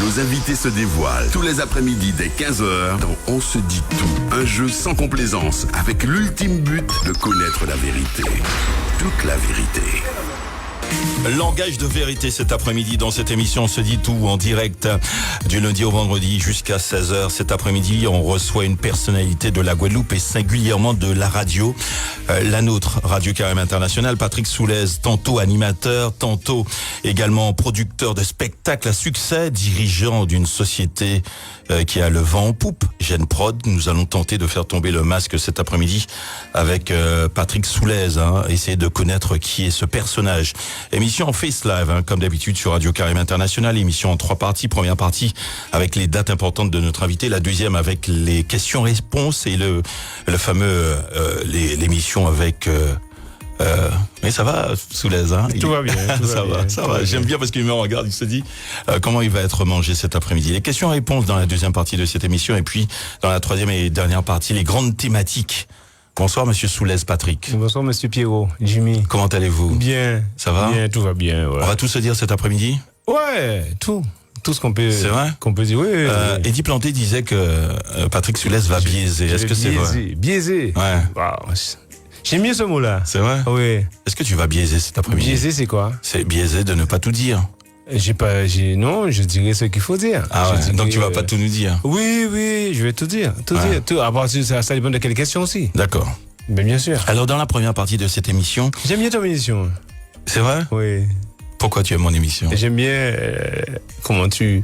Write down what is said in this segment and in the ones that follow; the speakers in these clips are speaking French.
Nos invités se dévoilent tous les après-midi dès 15h dans On se dit tout. Un jeu sans complaisance avec l'ultime but de connaître la vérité. Toute la vérité. Langage de vérité cet après-midi dans cette émission On se dit tout en direct du lundi au vendredi jusqu'à 16h. Cet après-midi, on reçoit une personnalité de la Guadeloupe et singulièrement de la radio, la nôtre, Radio Carême International, Patrick Soulez, tantôt animateur, tantôt également producteur de spectacles à succès, dirigeant d'une société qui a le vent en poupe, Gène Prod. Nous allons tenter de faire tomber le masque cet après-midi avec Patrick Soulez, essayer de connaître qui est ce personnage. Émission en Face Live, comme d'habitude sur Radio Carême International, émission en 3 parties. Première partie avec les dates importantes de notre invité, la deuxième avec les questions-réponses et le fameux l'émission avec mais ça va, Soulez, Tout va bien. Ça va. J'aime bien parce qu'il me regarde, il se dit comment il va être mangé cet après-midi. Les questions-réponses dans la deuxième partie de cette émission et puis dans la troisième et dernière partie, les grandes thématiques. Bonsoir, monsieur Soulez, Patrick. Bonsoir, monsieur Pierrot, Jimmy. Comment allez-vous? Bien. Ça va? Bien, tout va bien, ouais. On va tout se dire cet après-midi? Ouais, tout ce qu'on peut. C'est vrai? Qu'on peut dire, oui. Eddie Planté disait que Patrick Soulez va biaiser. Est-ce que c'est vrai? Biaiser? Ouais. Wow. J'aime mieux ce mot-là. C'est vrai? Oui. Est-ce que tu vas biaiser cet après-midi? Biaiser, c'est quoi? C'est biaiser de ne pas tout dire. Non, je dirais ce qu'il faut dire. Ah ouais, donc tu vas pas tout nous dire? Oui, je vais tout dire. Tout. À partir de ça dépend de quelle question aussi. D'accord. Ben, bien sûr. Alors, dans la première partie de cette émission... J'aime bien ton émission. C'est vrai? Oui. Pourquoi tu aimes mon émission? J'aime bien comment tu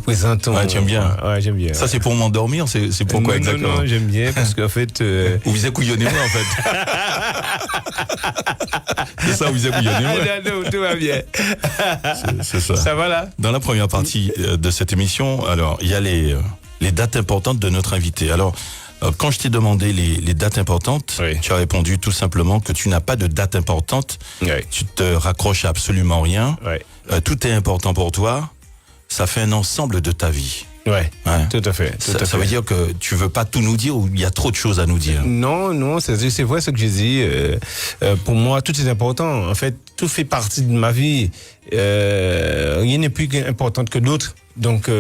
présentes ton... Ouais, tu aimes bien? Ouais, j'aime bien. Ça, c'est pour m'endormir? C'est pourquoi exactement? Non, j'aime bien parce qu'en fait... Ou vous couillonnez-moi, en fait. C'est ça, vous couillonnez-moi. Non, tout va bien. C'est ça. Ça va là? Dans la première partie de cette émission, alors, il y a les dates importantes de notre invité. Alors... Quand je t'ai demandé les dates importantes, oui. Tu as répondu tout simplement que tu n'as pas de date importante. Oui. Tu te raccroches à absolument rien. Oui. Tout est important pour toi. Ça fait un ensemble de ta vie. Ouais. Tout à fait. Ça veut dire que tu veux pas tout nous dire ou il y a trop de choses à nous dire? Non, c'est vrai ce que j'ai dit. Pour moi, tout est important. En fait, tout fait partie de ma vie. Rien n'est plus important que d'autres. Donc...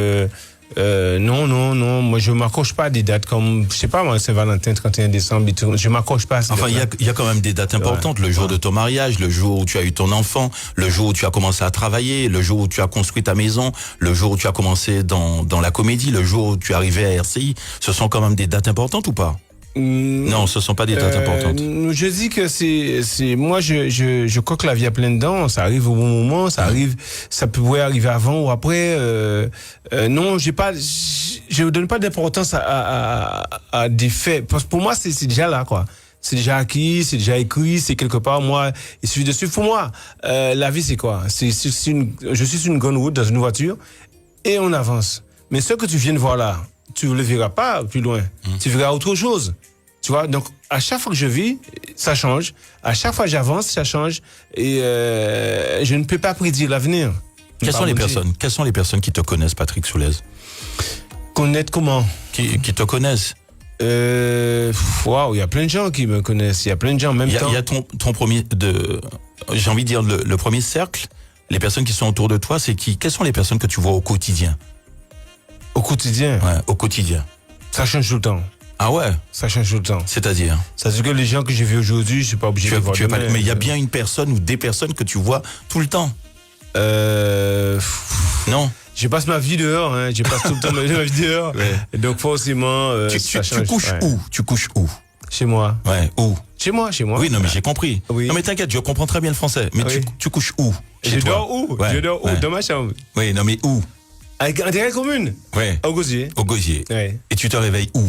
non, moi je m'accroche pas à des dates comme, je sais pas moi, Saint-Valentin, 31 décembre, je m'accroche pas à ces Enfin, il y a quand même des dates importantes, le jour de ton mariage, le jour où tu as eu ton enfant, le jour où tu as commencé à travailler, le jour où tu as construit ta maison, le jour où tu as commencé dans la comédie, le jour où tu es arrivé à RCI, ce sont quand même des dates importantes ou pas? Non, ce sont pas des dates importantes. Je dis que c'est moi je crois que la vie a plein dedans, ça arrive au bon moment, ça pourrait arriver avant ou après. Non, je donne pas d'importance à des faits parce que pour moi c'est déjà là quoi. C'est déjà acquis, c'est déjà écrit, c'est quelque part moi, il suffit de suivre. Pour moi, la vie c'est quoi? Je suis sur une grande route dans une voiture et on avance. Mais ce que tu viens de voir là, tu ne le verras pas plus loin. Tu verras autre chose. Tu vois, donc à chaque fois que je vis, ça change. À chaque fois que j'avance, ça change. Et je ne peux pas prédire l'avenir. Quelles sont les personnes qui te connaissent, Patrick Soulez? Connaître comment? Qui te connaissent? Waouh, il y a plein de gens qui me connaissent. Il y a plein de gens en même temps. Il y a ton premier, j'ai envie de dire le premier cercle. Les personnes qui sont autour de toi, c'est qui? Quelles sont les personnes que tu vois au quotidien? Au quotidien? Ouais, au quotidien. Ça change tout le temps. Ah ouais? Ça change tout le temps. C'est-à-dire? C'est-à-dire que les gens que j'ai vus aujourd'hui, je suis pas obligé de voir demain. Mais il y a bien une personne ou des personnes que tu vois tout le temps? Non? Je passe ma vie dehors, je passe tout le temps ma vie dehors. Ouais. Donc forcément, ça change. Tu couches où? Tu couches où? Chez moi. Ouais, où? Chez moi. Oui, non, mais j'ai compris. Oui. Non, mais t'inquiète, je comprends très bien le français. Mais tu couches où? Je dors où? Ouais. Je dors où? Dans ma chambre. Oui, non, mais où? Avec intérêt commune? Ouais. Au Gosier. Au Gosier. Ouais. Et tu te réveilles où?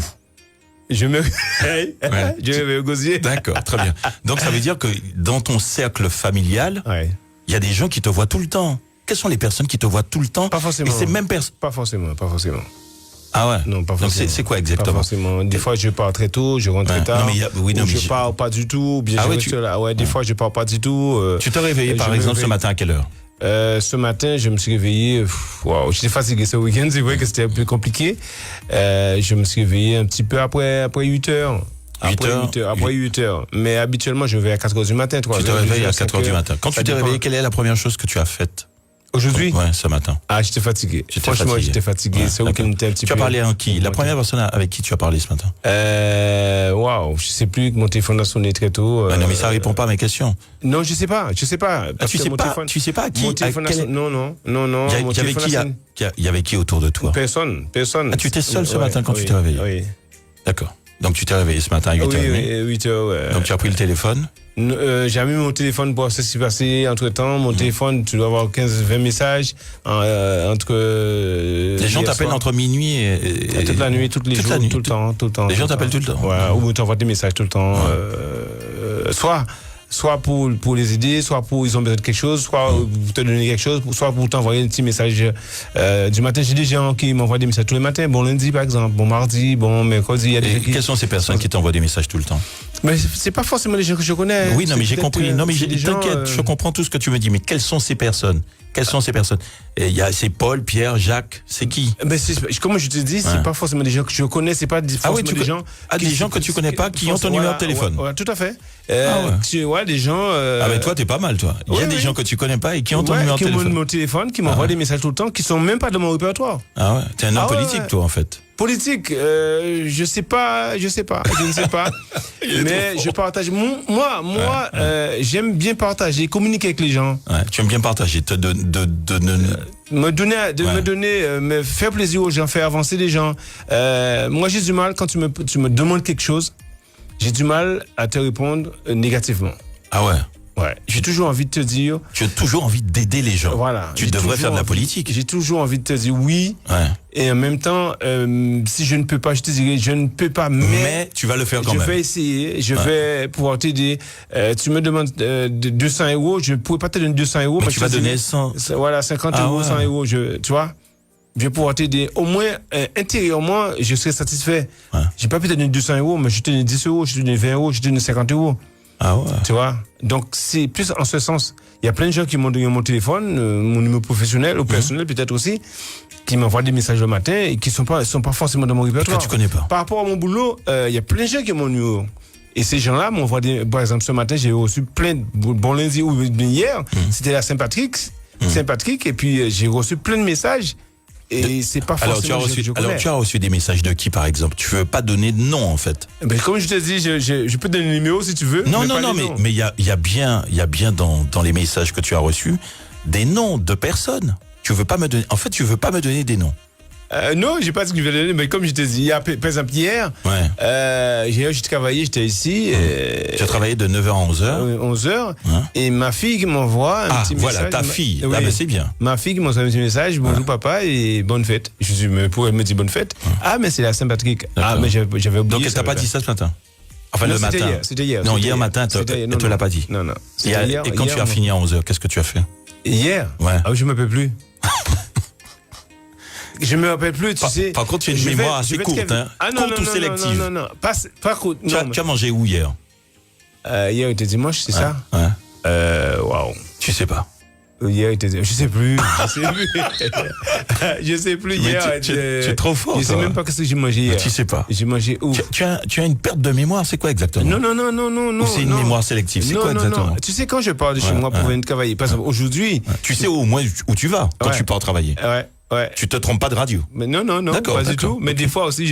Je me réveille. Ouais. Je me réveille au Gosier. D'accord, très bien. Donc ça veut dire que dans ton cercle familial, il y a des gens qui te voient tout le temps. Quelles sont les personnes qui te voient tout le temps? Pas forcément. Et ces mêmes personnes? Pas forcément. Ah ouais? Non, pas forcément. Donc c'est quoi exactement? Pas forcément. Des fois, je pars très tôt, je rentre très tard. Non, je pars pas du tout. Bien je reste là. Ouais, des fois, je pars pas du tout. Tu t'es réveillé, par exemple, ce matin à quelle heure? Ce matin, je me suis réveillé. J'étais fatigué ce week-end, c'est vrai que c'était un peu compliqué. Je me suis réveillé un petit peu après 8 heures. Après 8 heures. Mais habituellement, je vais à 4 heures du matin. Tu te réveilles à 4 heures du matin. Quand tu t'es réveillé, quelle est la première chose que tu as faite? Aujourd'hui? Ouais, ce matin. Ah, j'étais fatigué. J'étais Franchement, fatigué. j'étais fatigué. Ouais, C'est vrai d'accord. qu'il était un petit Tu peu. as parlé à qui? La première personne avec qui tu as parlé ce matin? Waouh, je sais plus, mon téléphone a sonné très tôt. Non, mais ça répond pas à mes questions. Non, je sais pas. Parce Tu que sais mon pas, téléphone- tu sais pas à qui? Mon à téléphone a quel- sonné. Non. Il y mon avait téléphone qui, a sonné. il y avait qui autour de toi? Personne. Ah, tu étais seul ce matin quand tu oui, t'es réveillé? Oui. D'accord. Donc tu t'es réveillé ce matin à 8h30. Oui, 8h, ouais. Donc tu as pris le téléphone. J'ai mis mon téléphone pour voir ce qui s'est passé entre temps. Mon téléphone, tu dois avoir 15-20 messages entre. Les gens hier t'appellent soir. entre minuit et Toute la nuit, tous les toute jours, la nuit, tout le temps. Les gens t'appellent tout le temps. Ouais, ou t'envoies des messages tout le temps. Soit pour les aider, soit pour ils ont besoin de quelque chose, soit pour te donner quelque chose, soit pour t'envoyer un petit message du matin. J'ai des gens qui m'envoient des messages tous les matins. Bon lundi par exemple, bon mardi, bon mercredi. Il y a des Et gens qui... quelles sont ces personnes qui t'envoient des messages tout le temps? Mais c'est pas forcément des gens que je connais. Oui, non, mais j'ai C'est compris. peut-être, Non, mais c'est des gens, t'inquiète, je comprends tout ce que tu me dis. Mais quelles sont ces personnes? Quelles sont ces personnes? Et c'est Paul, Pierre, Jacques. C'est qui? Ben comme je te dis, c'est pas forcément des gens que je connais, c'est pas forcément des gens. Des gens que tu connais pas qui ont ton numéro de téléphone. Ouais, tout à fait. Ouais. Des gens. Ah, mais toi, t'es pas mal, toi. Il y a des gens que tu connais pas et qui ont ton numéro de qui ont téléphone. mon téléphone, qui m'envoient des messages tout le temps, qui sont même pas dans mon répertoire. Ah ouais. T'es un homme Ah ouais, politique, ouais. toi, en fait. Politique, je ne sais pas. Mais je partage. J'aime bien partager, communiquer avec les gens. Ouais. Tu aimes bien partager, Me faire plaisir aux gens, faire avancer les gens. Moi, j'ai du mal quand tu me demandes quelque chose. J'ai du mal à te répondre négativement. Ah ouais. Ouais. J'ai toujours envie de te dire. Tu as toujours envie d'aider les gens. Voilà. Tu devrais faire de la politique. J'ai toujours envie de te dire oui. Ouais. Et en même temps, si je ne peux pas, je te dirais, je ne peux pas, mais tu vas le faire quand même. Je vais essayer, je vais pouvoir t'aider. Tu me demandes 200 €, je ne pourrais pas te donner 200 €. Mais tu vas donner 100. Voilà, 50 €, 100 €, tu vois. Je vais pouvoir t'aider. Au moins, intérieurement, je serai satisfait. Ouais. J'ai pas pu te donner 200 €, mais je te donne 10 €, je te donne 20 €, je te donne 50 €. Ah ouais. Tu vois? Donc, c'est plus en ce sens. Il y a plein de gens qui m'ont donné mon téléphone, mon numéro professionnel ou personnel peut-être aussi, qui m'envoient des messages le matin et qui sont pas forcément dans mon répertoire. Que tu connais pas. Par rapport à mon boulot, il y a plein de gens qui ont mon numéro. Et ces gens-là m'envoient par exemple, ce matin, j'ai reçu bon lundi ou hier, c'était la Saint-Patrick, et puis j'ai reçu plein de messages. Et c'est pas forcément tu as reçu des messages de qui, par exemple? Tu veux pas donner de nom, en fait. Ben, comme je te dis, je peux te donner le numéro si tu veux. Non, mais il y a bien dans les messages que tu as reçus des noms de personnes. Tu veux pas me donner. En fait, tu veux pas me donner des noms. Non, j'ai pas ce que je vais donner, mais comme je te dis, par exemple hier, j'ai travaillé, j'étais ici. Tu as travaillé de 9h à 11h. 11h. Et ma fille qui m'envoie un petit message. Voilà, ta fille. Oui. Ah, ben c'est bien. Ma fille qui m'envoie un petit message, bonjour papa et bonne fête. Je dis, mais pourquoi elle me dit bonne fête? Ah, mais c'est la Saint-Patrick. Ah, mais j'avais oublié. Donc elle t'a pas dit ça ce matin? Enfin, non, le matin. C'était hier. Non, hier matin, elle te l'a pas dit. Non. Et quand tu as fini à 11h, qu'est-ce que tu as fait? Hier? Ouais. Ah oui, je me rappelle plus. Je me rappelle plus, tu sais. Par contre, tu as une mémoire assez courte, hein. Ah non, courte ou sélective? Non. Pas courte. Tu as mangé où hier? Hier était dimanche, c'est ça? Ouais. Waouh. Tu sais pas. Hier était je sais plus. Je sais plus hier. Tu es trop fort. Je sais même pas ce que j'ai mangé hier. Tu sais pas. J'ai mangé où? Tu as une perte de mémoire, c'est quoi exactement? Non. Ou c'est une mémoire sélective? C'est quoi exactement? Non. Tu sais, quand je pars de chez moi pour venir travailler, par exemple, aujourd'hui. Tu sais au moins où tu vas quand tu pars travailler? Ouais. Tu te trompes pas de radio? Mais non, pas du tout. Mais des fois aussi,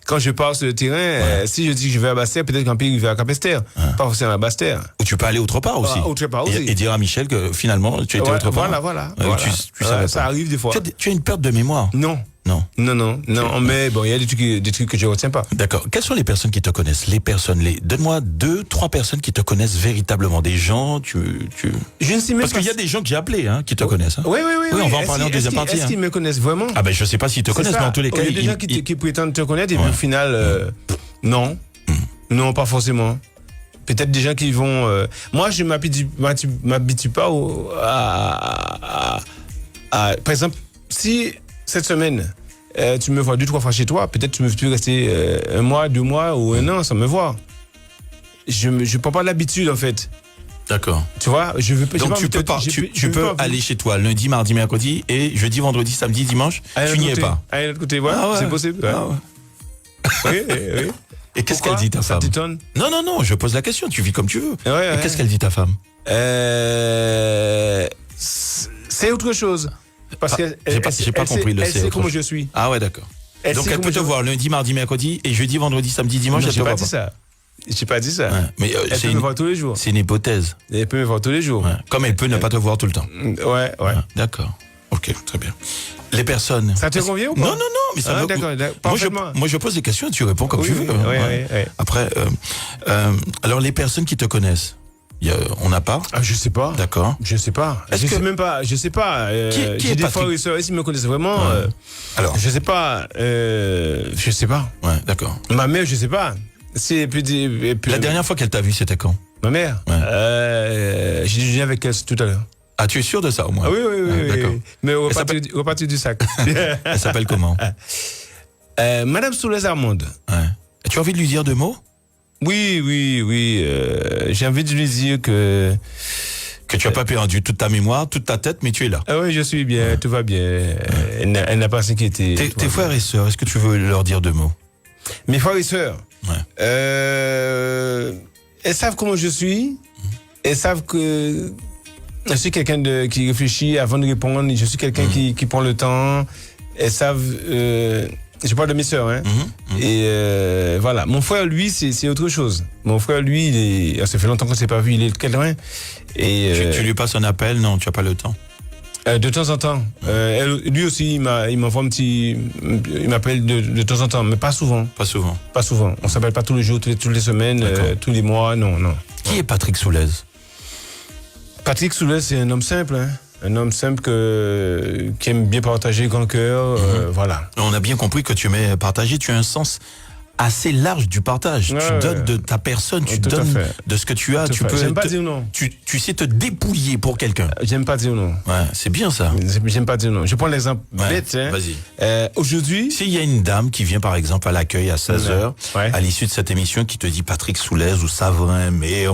quand je pars sur le terrain, si je dis que je vais à Bastère, peut-être qu'un pays va à Capesterre. Pas forcément à Bastère. Ou tu peux aller autre part aussi. Autre part aussi. Et dire à Michel que finalement, tu étais autre part. Voilà. Tu savais ça arrive des fois. Tu as une perte de mémoire? Non, mais bon, il y a des trucs que je retiens pas. D'accord. Quelles sont les personnes qui te connaissent? Donne-moi 2-3 personnes qui te connaissent véritablement. Des gens, Je ne sais même Parce pas. qu'il y a des gens que j'ai appelés, qui te connaissent. Hein. Oui. On va en parler en deuxième partie. Est-ce qu'ils me connaissent vraiment? Ah ben je sais pas s'ils te connaissent, mais en tous les cas, il y a des gens qui prétendent te connaître et puis au final, non, non, pas forcément. Peut-être des gens qui vont. Moi, je m'habitue pas par exemple, si cette semaine tu me vois 2-3 fois chez toi, peut-être tu peux rester 1 mois, 2 mois ou 1 an sans me voir. Je prends pas l'habitude en fait. D'accord. Tu vois, je veux pas. Donc tu peux aller chez toi lundi, mardi, mercredi et jeudi, vendredi, samedi, dimanche. Tu n'y es pas. À l'autre côté, voilà, c'est possible. Ouais. Oui. Et qu'est-ce qu'elle dit ta femme? Ça t'étonne? Non, je pose la question. Tu vis comme tu veux. Ouais. Et qu'est-ce qu'elle dit ta femme? C'est autre chose. Parce que j'ai pas compris le elle c'est sait autre comment chose. je suis. Ah ouais, d'accord. Elle Donc sait elle peut comment te je- voir lundi, mardi, mercredi et jeudi, vendredi, samedi, dimanche. Non, elle j'ai te pas voit dit ça. J'ai pas dit ça. Ouais. Mais Elle peut me voir tous les jours. c'est une hypothèse. Elle peut me voir tous les jours. Ouais. Comme elle peut ne pas te voir tout le temps. Ouais. D'accord. Ok, très bien. Les personnes. Ça te convient ou pas? Non, mais ça Ah, me. d'accord, parfaitement. Moi, je pose des questions et tu réponds comme Oui, tu veux. oui, Ouais. oui. Après, alors les personnes qui te connaissent, on n'a pas. Ah, je sais pas. D'accord. Je sais pas. Est-ce Je que- sais même pas. Je sais pas. Qui J'ai est des Patrick? frères et sœurs ici qui me connaissent vraiment. Alors. Je sais pas. Je sais pas. Ouais, d'accord. Ma mère, je sais pas. C'est et puis, La dernière fois qu'elle t'a vu, c'était quand? Ma mère. Ouais. J'ai déjeuné avec elle tout à l'heure. Ah, tu es sûr de ça au moins? Ah oui. D'accord. Mais au s'appelle- repartir du sac. Elle s'appelle comment? Madame Soulez Armande. Ouais. Tu as envie de lui dire deux mots? Oui. J'ai envie de lui dire que. Que tu as pas perdu toute ta mémoire, toute ta tête, mais tu es là. Ah oui, je suis bien, tout va bien. Elle n'a pas à s'inquiéter. Tes frères et sœurs, est-ce que tu veux leur dire deux mots? Mes frères et sœurs. Ouais. Elles savent comment je suis. Elles savent que je suis quelqu'un qui réfléchit avant de répondre. Je suis quelqu'un qui prend le temps. Elles savent. Je parle de mes sœurs, hein. Et voilà. Mon frère, lui, c'est autre chose. Mon frère, lui, ça fait longtemps qu'on ne s'est pas vu. Il est quelqu'un. Et Tu lui passes un appel? Non, tu n'as pas le temps. de temps en temps. Lui aussi, il m'envoie un petit. Il m'appelle de temps en temps, mais pas souvent. Pas souvent. Pas souvent. On s'appelle pas tous les jours, toutes les semaines, tous les mois. Non. Qui est Patrick Soulez? Patrick Soulez, c'est un homme simple, hein. Un homme simple qui aime bien partager grand cœur, voilà. On a bien compris que tu aimais partager. Tu as un sens assez large du partage. Ouais, tu donnes de ta personne, tu Tout à donnes fait. de ce que tu as. Tout Tu à fait. peux. J'aime pas dire non. Tu sais te dépouiller pour quelqu'un. J'aime pas dire non. Ouais, c'est bien ça. J'aime pas dire non. Je prends l'exemple Ouais, bête, hein. vas-y. Aujourd'hui, S'il y a une dame qui vient par exemple à l'accueil à 16h, Ouais. à l'issue de cette émission, qui te dit Patrick Soulez ou Savrin, mais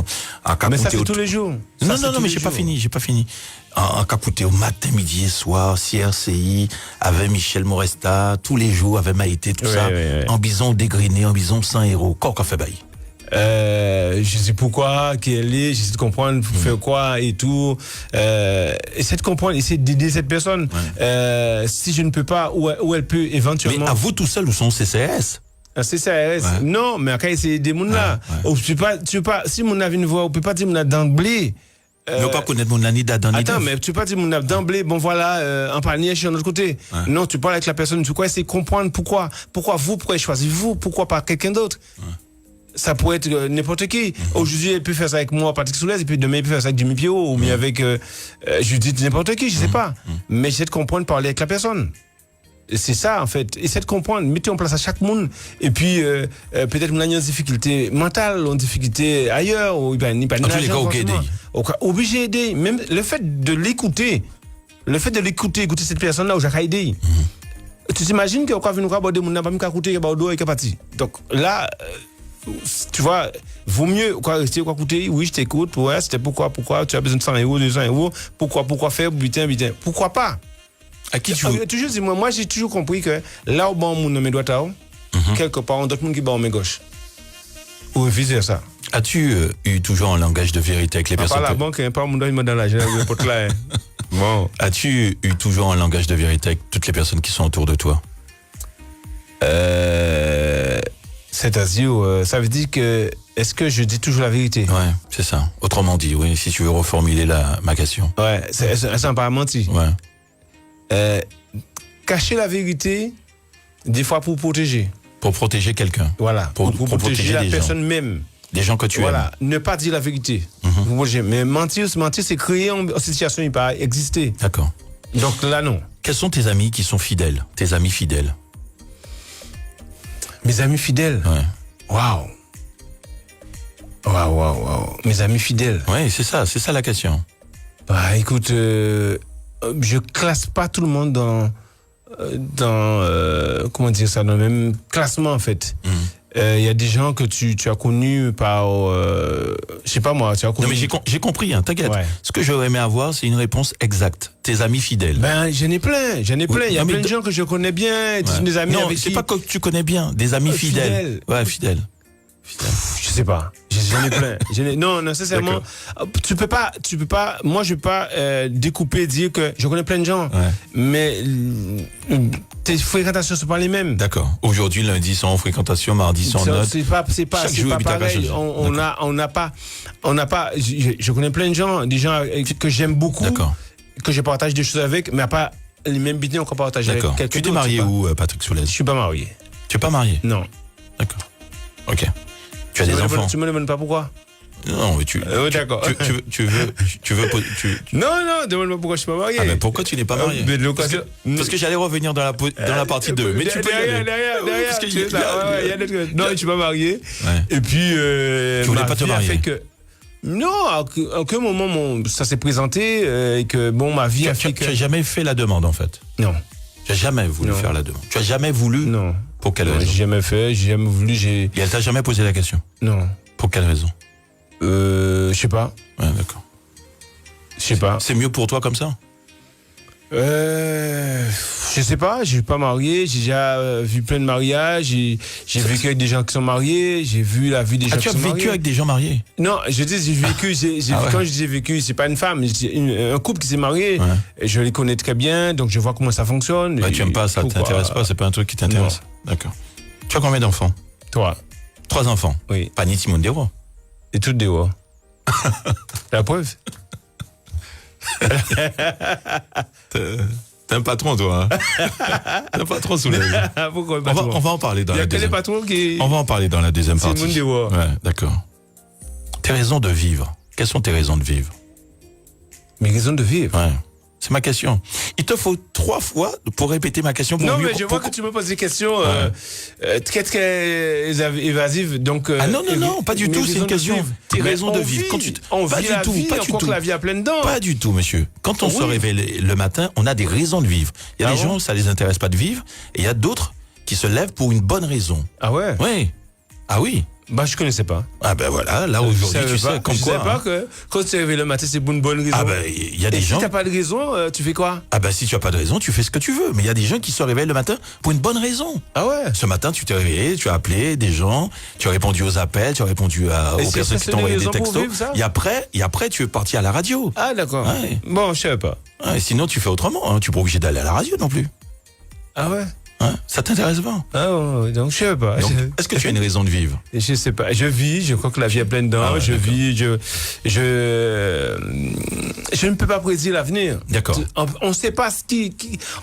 mais ça fait tous les jours. Ça, Non, c'est non, tous mais les j'ai pas jours. fini. En Capouté au matin, midi et soir, CRCI, avec Michel Moresta, tous les jours, avec Maïté, tout Ouais, ça. ouais. En bison dégriné, en bison sans héros. Qu'est-ce qu'on fait bail? Je sais pourquoi, qui elle est, j'essaie de comprendre pour faire quoi et tout. Essaie de comprendre, essaie d'aider cette personne. Si je ne peux pas, où elle peut éventuellement. Mais à vous tout seul ou son CCS? Un CCRS. Ouais. Non, mais après, c'est des mouns là. Ouais. Tu peux pas, si mon a une voix, on peut pas dire mon a d'emblée. Ne pas connaître mon ami d'Adan. Attends, mais tu peux pas dire mon a d'emblée, bon voilà, un panier chez notre côté. Ouais. Non, tu parles avec la personne, tu crois, c'est comprendre pourquoi choisir vous, pourquoi pas quelqu'un d'autre. Ça pourrait être n'importe qui. Aujourd'hui, elle peut faire ça avec moi, Patrick Soulez, et puis demain, elle peut faire ça avec Jimmy Pierrot, ou bien avec Judith, n'importe qui, je sais pas. Mais j'essaie de comprendre, parler avec la personne. Et c'est ça, en fait. Essaie de comprendre, mettez en place à chaque monde. Et puis, peut-être on a une difficulté mentale, une difficulté ailleurs, ou il pas En tous les cas, ok, aider. Obligé d'aider. Même le fait de l'écouter, écouter cette personne-là, où j'ai aidé. Tu t'imagines qu'on va venir aborder mon n'a pas mis qu'à écouter, et qu'à partir. Donc là, tu vois, vaut mieux quoi rester quoi écouter. Oui, je t'écoute. Ouais, c'était pourquoi tu as besoin de 100 euros, 200 euros. Pourquoi faire butin. Pourquoi pas? À qui tu veux? Toujours dis-moi, moi j'ai toujours compris que là où bon mon mes droite, quelque part on d'autres monde qui bat mes gauche. Ou vice versa. As-tu eu toujours un langage de vérité avec les personnes? Pas la banque, pas mon doigt dans la pour là. Bon. As-tu eu toujours un langage de vérité avec toutes les personnes qui sont autour de toi? C'est-à-dire, ça veut dire que est-ce que je dis toujours la vérité? Ouais, c'est ça. Autrement dit, oui, si tu veux reformuler ma question. Ouais, c'est pas menti. Ouais. Cacher la vérité, des fois pour protéger. Pour protéger quelqu'un. Voilà. Pour protéger la des gens. personne même. Des gens que tu Voilà. Ne pas dire la vérité. Pour protéger. Mais mentir, c'est créer une situation qui pas exister. aimes. D'accord. Donc là, non. Quels sont tes amis qui sont fidèles? Tes amis fidèles? Mes amis fidèles. Ouais. Waouh. Mes amis fidèles. Ouais, c'est ça la question. Bah, écoute, je classe pas tout le monde dans comment dire ça, dans le même classement en fait. Il y a des gens que tu as connus par, je sais pas moi, tu as connu. Non mais j'ai compris, hein, t'inquiète. Ouais. Ce que j'aurais aimé avoir, c'est une réponse exacte. Tes amis fidèles. Ben, j'en ai plein. Il y a non, plein mais de gens que je connais bien, Ouais. des amis non, avec c'est qui. pas que tu connais bien, des amis fidèles. Fidèles. Ouais, fidèles. Je sais pas. J'en ai plein. Non, sincèrement, tu peux pas. Moi, je peux pas découper, dire que je connais plein de gens, mais tes fréquentations sont pas les mêmes. D'accord. Aujourd'hui, lundi, sont en fréquentation, mardi, sont en note. C'est pas pareil. On n'a pas. Je connais plein de gens, des gens que j'aime beaucoup, que je partage des choses avec, mais pas les mêmes bidons qu'on partage avec quelqu'un d'autre. Tu t'es marié où, Patrick Soulez? Je suis pas marié. Tu es pas marié? Non. D'accord. Ok. Tu as des enfants? Tu me demandes pas pourquoi? Non, mais d'accord. Tu veux Non, demande-moi pourquoi je suis pas marié. Ah, mais pourquoi tu n'es pas marié? Parce que j'allais revenir dans la partie 2. Mais tu peux y aller. Derrière. Non, je suis pas marié. Ouais. Et puis, tu voulais pas te marier? Non, à aucun moment ça s'est présenté et que ma vie a fait que. Tu n'as jamais fait la demande en fait? Non. Tu n'as jamais voulu faire la demande? Tu n'as jamais voulu? Non. Pour quelle raison? J'ai jamais fait, j'ai jamais voulu. Et elle t'a jamais posé la question? Non. Pour quelle raison? Je sais pas. Ouais, d'accord. Je sais pas. C'est mieux pour toi comme ça? Je sais pas, je suis pas marié, j'ai déjà vu plein de mariages, j'ai vécu avec des gens qui sont mariés, j'ai vu la vie des gens qui sont mariés. Tu as vécu avec des gens mariés? Non, je dis j'ai vécu, quand je dis vécu, c'est pas une femme, un couple qui s'est marié, et je les connais très bien, donc je vois comment ça fonctionne. Tu aimes pas, ça t'intéresse pas, c'est pas un truc qui t'intéresse? D'accord. Tu as combien d'enfants? 3. 3 enfants? Oui. Pas ni Timon Dewa? Et toutes des rois. La preuve? T'es un patron, toi. T'es un patron Soulez. Pourquoi on va en parler dans la deuxième. On va en parler dans la deuxième partie. C'est mon ouais, d'accord. Tes raisons de vivre. Quelles sont tes raisons de vivre? Mes raisons de vivre? Ouais. C'est ma question. Il te faut 3 fois pour répéter ma question. Pour non, mieux, mais je vois que tu me poses des questions très évasives. Donc, non, pas du tout. C'est une question. Tes raisons de vivre. Pas du tout. Pas du tout. La vie a plein dedans. Pas du tout, monsieur. Quand on se réveille le matin, on a des raisons de vivre. Il y a des gens, ça les intéresse pas de vivre, et il y a d'autres qui se lèvent pour une bonne raison. Ah ouais? Oui. Ah oui. Je connaissais pas. Ah ben voilà, là aujourd'hui tu sais comme quoi. Je sais pas que quand tu te réveilles le matin, c'est pour une bonne raison. Ah ben il y a des gens. Si t'as pas de raison, tu fais quoi? Ah ben si tu as pas de raison, tu fais ce que tu veux. Mais il y a des gens qui se réveillent le matin pour une bonne raison. Ah ouais. Ce matin, tu t'es réveillé, tu as appelé des gens, tu as répondu aux appels, tu as répondu aux personnes qui t'ont envoyé des textos. Et après, tu es parti à la radio. Ah d'accord. Ouais. Bon, je savais pas. Ouais, sinon tu fais autrement. Hein. Tu n'es pas obligé d'aller à la radio non plus. Ah ouais. Hein? Ça t'intéresse pas? Ah ouais, donc je sais pas. Est-ce que tu as une raison de vivre? Je sais pas. Je vis, je crois que la vie est pleine dedans. Je vis, je ne peux pas prédire l'avenir. D'accord. On ne sait pas ce qui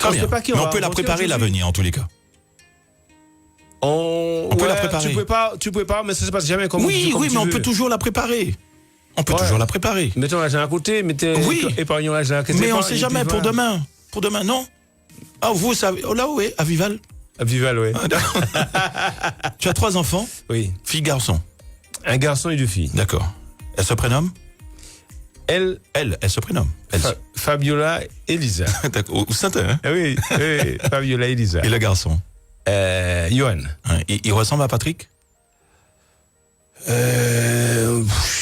on sait pas qui on peut la préparer l'avenir en tous les cas. On peut la préparer. Tu peux pas, mais ça se passe jamais comme oui, comme mais on peut toujours la préparer. On peut toujours la préparer. Mettons l'argent à côté, épargnons l'argent à côté. Mais on ne sait jamais pour demain. Pour demain, non? Ah, vous savez, là où est? À Vival? À Vival, oui. Tu as 3 enfants? Oui. Fille, garçon? Un garçon et 2 filles. D'accord. Elle se prénomme? Elle se prénomme. Fabiola Elisa. D'accord. Ou Saint-Un, hein? Oui, Fabiola Elisa. Et le garçon? Johan. Il ressemble à Patrick?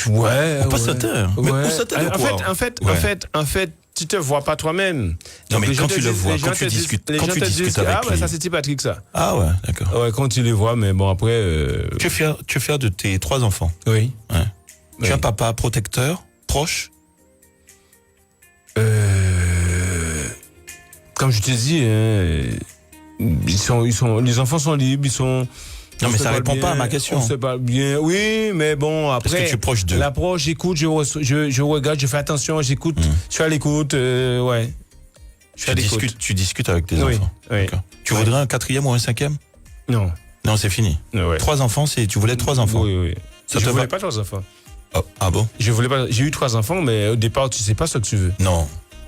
Ouais. Pas Saint-Un. Mais où Saint-Un de quoi? En fait, tu te vois pas toi-même. Non, mais quand tu le vois, quand tu discutes avec lui. Ça c'est Patrick, ça. Ah ouais, d'accord. Ouais, quand tu les vois, mais bon, après... Tu es fier de tes 3 enfants? Oui. Ouais. Tu es un papa protecteur, proche? Comme je te dis, les enfants sont libres, ils sont... Non, mais ça répond pas à ma question. On se parle bien, oui, mais bon, après... Est-ce que tu es proche d'eux? L'approche, j'écoute, je regarde, je fais attention, j'écoute, je suis à l'écoute, ouais. Tu discutes avec tes enfants? Oui. Tu voudrais un 4e ou un 5e? Non. Non, c'est fini. Ouais. 3 enfants, tu voulais 3 enfants? Oui. Je voulais pas 3 enfants. Oh, ah bon? Je voulais pas. J'ai eu 3 enfants, mais au départ, tu sais pas ce que tu veux. Non.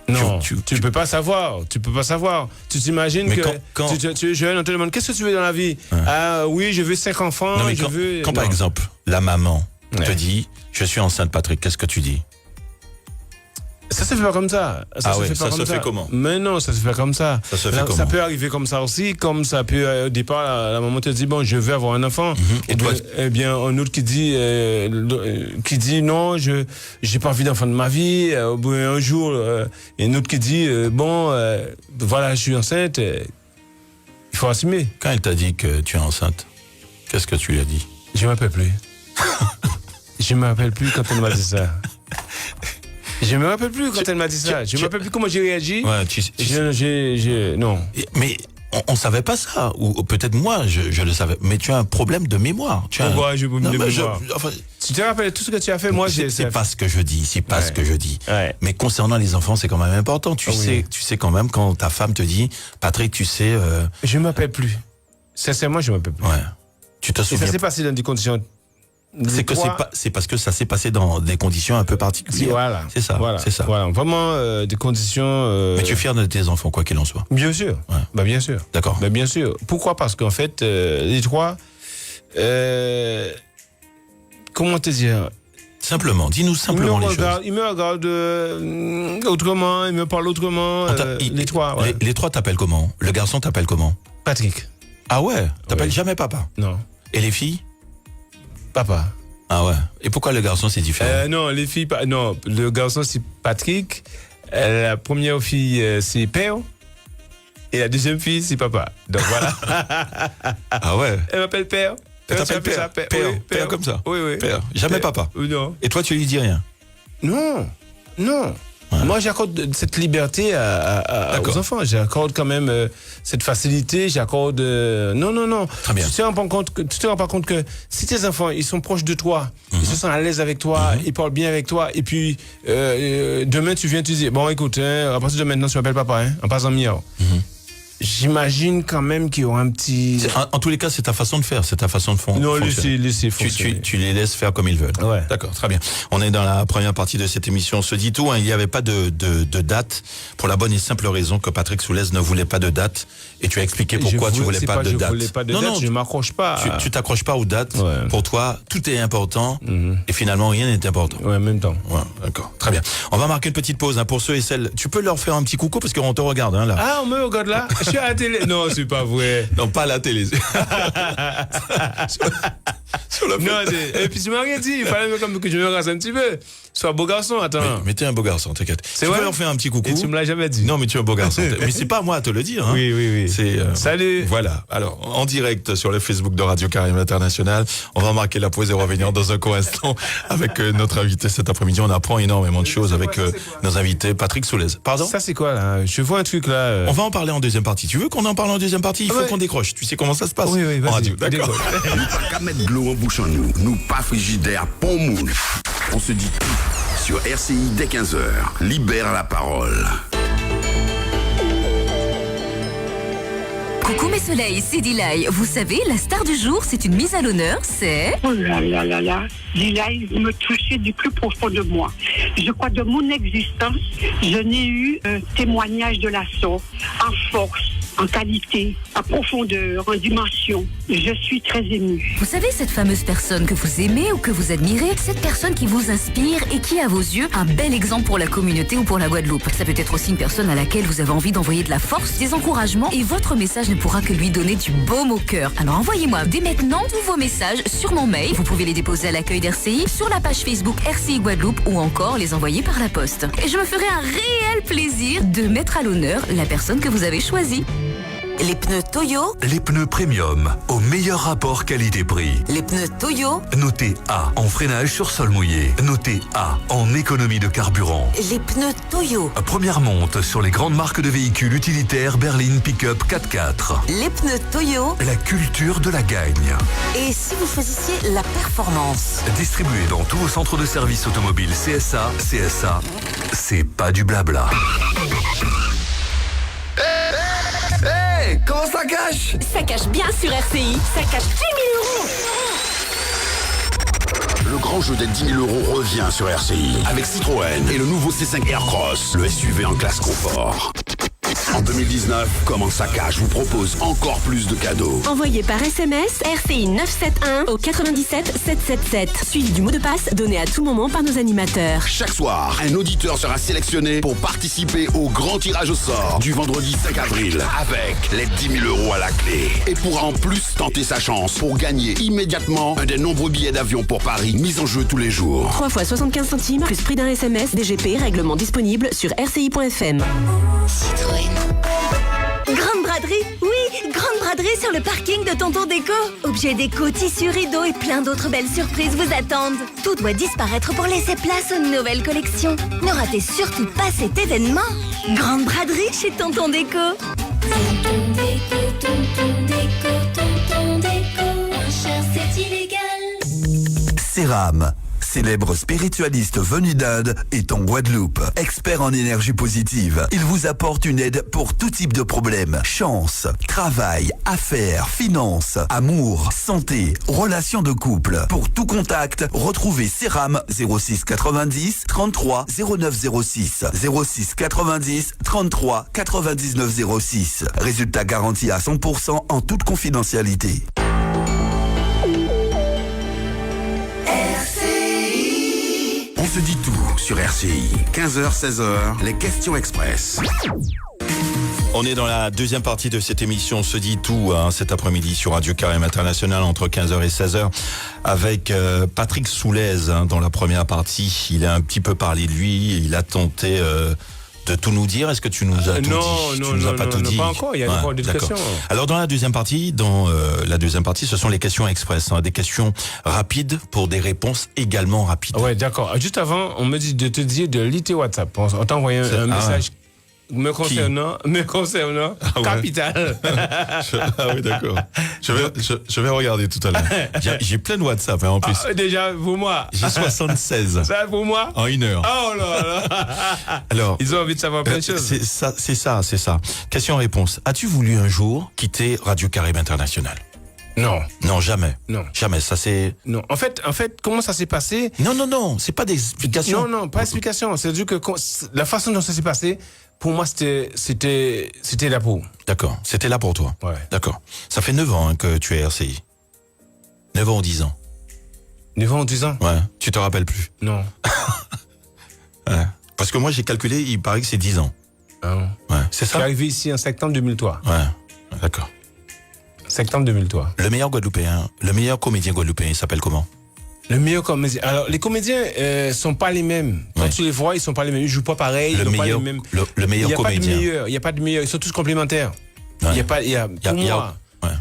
Non, tu peux pas savoir. Tu peux pas savoir. Tu t'imagines que tu es jeune, on te demande qu'est-ce que tu veux dans la vie? Ah oui, je veux 5 enfants. Non, mais quand par exemple, la maman te dit, je suis enceinte, Patrick, qu'est-ce que tu dis? Ça se fait pas comme ça. Ça se fait comment? Mais non, ça se fait comme ça. Ça se fait comment? Ça peut arriver comme ça aussi, comme ça peut au départ la maman te dit bon, je veux avoir un enfant. Et toi, bien un autre qui dit non, j'ai pas envie d'enfant de ma vie. Un jour, et un autre qui dit voilà, je suis enceinte. Il faut assumer. Quand elle t'a dit que tu es enceinte, qu'est-ce que tu lui as dit? Je m'appelle plus. Je me rappelle plus quand elle m'a dit ça. Je me rappelle plus quand elle m'a dit ça. Je me rappelle plus comment j'ai réagi. Ouais, Non. Mais on savait pas ça, ou peut-être moi je le savais. Mais tu as un problème de mémoire. Pourquoi je peux me mémoire. Enfin, tu te rappelles tout ce que tu as fait, moi c'est pas ce que je dis, c'est pas ce que je dis. Ouais. Mais concernant les enfants, c'est quand même important. Tu sais quand même quand ta femme te dit, Patrick, tu sais. Je me rappelle plus. Sincèrement, je me rappelle plus. Ouais. Tu te souviens. Et ça s'est passé dans des conditions. C'est parce que ça s'est passé dans des conditions un peu particulières. Voilà. C'est ça. Voilà. C'est ça. Voilà. Vraiment des conditions. Mais tu es fier de tes enfants, quoi qu'il en soit. Bien sûr. Ouais. Bah bien sûr. D'accord. Bah bien sûr. Pourquoi? Parce qu'en fait, les trois. Comment te dire? Simplement, dis-nous simplement les choses. Ils me regardent autrement, ils me parlent autrement. Les trois. Ouais. Les trois t'appellent comment? Le garçon t'appelle comment? Patrick. Ah ouais? T'appelles Oui. jamais papa? Non. Et les filles? Papa. Ah ouais. Et pourquoi le garçon c'est différent? Non, les filles. Non, le garçon c'est Patrick. La première fille c'est Père. Et la deuxième fille c'est papa. Donc voilà. Ah ouais. Elle m'appelle Père. Elle t'appelle Père. Oui, Père comme ça. Oui, oui. Père. Jamais papa. Non. Et toi tu lui dis rien? Non. Ouais. Moi, j'accorde cette liberté aux enfants. J'accorde quand même cette facilité. J'accorde. Non. Très bien. Tu te rends pas compte que si tes enfants, ils sont proches de toi, ils se sentent à l'aise avec toi, ils parlent bien avec toi, et puis demain tu viens, tu dis bon, écoute, à partir de maintenant, tu m'appelles papa, en passant mieux. J'imagine quand même qu'il y aura un petit. En tous les cas, c'est ta façon de faire, c'est ta façon de Non, fonctionner. laissez fonctionner. Tu les laisses faire comme ils veulent. Ouais. D'accord, très bien. On est dans la première partie de cette émission. On se dit tout, hein, il n'y avait pas de date, pour la bonne et simple raison que Patrick Soulez ne voulait pas de date. Et tu as expliqué pourquoi tu voulais pas de date. Je voulais pas de date, je m'accroche pas. Tu t'accroches pas aux dates. Ouais. Pour toi, tout est important et finalement rien n'est important. Ouais, en même temps. Ouais, d'accord, très bien. On va marquer une petite pause pour ceux et celles. Tu peux leur faire un petit coucou parce qu'on te regarde là. Ah, on me regarde là. Je suis à la télé. Non, c'est pas vrai. Non, pas à la télé. sur le non, et puis tu m'as rien dit. Il fallait même que je me rase un petit peu. Sois beau garçon, attends. Mais t'es un beau garçon, t'inquiète. Tu peux leur faire un petit coucou. Et tu me l'as jamais dit. Non, mais tu es un beau garçon. Mais c'est pas à moi à te le dire. Hein. Oui. C'est, salut. Voilà. Alors, en direct sur le Facebook de Radio Caraïbes International, on va marquer la pause et revenir dans un court instant avec notre invité cet après-midi. On apprend énormément de choses avec nos invités. Patrick Soulez. Pardon? Ça, c'est quoi, là? Je vois un truc, là. On va en parler en deuxième partie. Tu veux qu'on en parle en deuxième partie? Il faut qu'on décroche. Tu sais comment ça se passe? Oui, vas-y. En radio. D'accord. Nous pas qu'à mettre de l'eau en bouche en nous pas frigidaire, pont moule. On se dit tout sur RCI dès 15h. Libère la parole. Coucou mes soleils, c'est Dilay. Vous savez, la star du jour, c'est une mise à l'honneur, c'est... Oh là là là là, Dilay, vous me touchez du plus profond de moi. Je crois de mon existence, je n'ai eu un témoignage de la sorte, en force, en qualité, en profondeur, en dimension. Je suis très émue. Vous savez, cette fameuse personne que vous aimez ou que vous admirez, cette personne qui vous inspire et qui, à vos yeux, un bel exemple pour la communauté ou pour la Guadeloupe. Ça peut être aussi une personne à laquelle vous avez envie d'envoyer de la force, des encouragements, et votre message ne pourra que lui donner du baume au cœur. Alors envoyez-moi dès maintenant tous vos messages sur mon mail. Vous pouvez les déposer à l'accueil d'RCI, sur la page Facebook RCI Guadeloupe ou encore les envoyer par la poste. Et je me ferai un réel plaisir de mettre à l'honneur la personne que vous avez choisie. Les pneus Toyo, les pneus premium, au meilleur rapport qualité-prix. les pneus Toyo, Noté A en freinage sur sol mouillé. Noté A en économie de carburant. les pneus Toyo, Première monte sur les grandes marques de véhicules utilitaires berline pick-up 4x4. les pneus Toyo. La culture de la gagne. Et si vous choisissiez la performance? Distribué dans tous vos centres de service automobile CSA, c'est pas du blabla. Hey, comment ça cache? Ça cache bien sur RCI. Ça cache 10 000 €. Le grand jeu des 10 000 € revient sur RCI avec Citroën et le nouveau C5 Aircross, le SUV en classe confort. En 2019, Comment ça cache vous propose encore plus de cadeaux. Envoyé par SMS RCI 971 au 97 777. Suivi du mot de passe donné à tout moment par nos animateurs. Chaque soir, un auditeur sera sélectionné pour participer au grand tirage au sort du vendredi 5 avril avec les 10 000 € à la clé. Et pourra en plus tenter sa chance pour gagner immédiatement un des nombreux billets d'avion pour Paris mis en jeu tous les jours. 3 fois 75 centimes plus prix d'un SMS DGP, règlement disponible sur rci.fm. Citroën. Grande braderie? Oui, grande grande braderie sur le parking de Tonton Déco. Objets déco, tissus, rideaux et plein d'autres belles surprises vous attendent. Tout doit disparaître pour laisser place aux nouvelles collections. Ne ratez surtout pas cet événement. Grande braderie chez Tonton Déco. Tonton Déco, Tonton Déco, Tonton Déco. Moins cher, c'est illégal. Céram, célèbre spiritualiste venu d'Inde, est en Guadeloupe. Expert en énergie positive, il vous apporte une aide pour tout type de problème. Chance, travail, affaires, finances, amour, santé, relations de couple. Pour tout contact, retrouvez Céram 06 90 33 09 06 06 90 33 99 06. Résultat garanti à 100% en toute confidentialité. On se dit tout sur RCI. 15h, 16h, les questions express. On est dans la deuxième partie de cette émission On se dit tout cet après-midi sur Radio Carême International entre 15h et 16h avec Patrick Soulez dans la première partie. Il a un petit peu parlé de lui, il a tenté de tout nous dire. Est-ce que tu nous as tout dit? Tu nous as pas tout dit. Pas encore, il y a encore des questions. Alors dans la deuxième partie, ce sont les questions express, des questions rapides pour des réponses également rapides. Ouais, d'accord. Juste avant, on me dit de te dire de lire tes WhatsApp. On t'a envoyé un message me concernant, Ah ouais. capital. Ah oui, d'accord. Je vais regarder tout à l'heure. J'ai plein de WhatsApp en plus. Déjà, pour moi. J'ai 76. Ça, pour moi. En 1 heure. Oh là là. Alors, ils ont envie de savoir plein de choses. C'est ça. Question-réponse. As-tu voulu un jour quitter Radio Carême International? Non. Non, jamais. Non. Jamais. Ça c'est. Non. En fait, comment ça s'est passé? Non. C'est pas des explications. Non, pas explication. C'est dire que la façon dont ça s'est passé, pour moi, c'était là pour. D'accord. C'était là pour toi. Ouais. D'accord. Ça fait 9 ans que tu es RCI. 9 ans ou 10 ans. 9 ans ou 10 ans? Ouais. Tu te rappelles plus? Non. Ouais. Parce que moi, j'ai calculé, il paraît que c'est 10 ans. Ah. Ouais. C'est ça? Je suis arrivé ici en septembre 2003. Ouais. D'accord. Septembre 2003. Le meilleur comédien guadeloupéen, il s'appelle comment? Le meilleur comédien. Alors, les comédiens sont pas les mêmes. Quand tu les vois, ils sont pas les mêmes. Ils jouent pas pareil. Le meilleur comédien. Il y a pas de meilleur. Ils sont tous complémentaires. Ouais.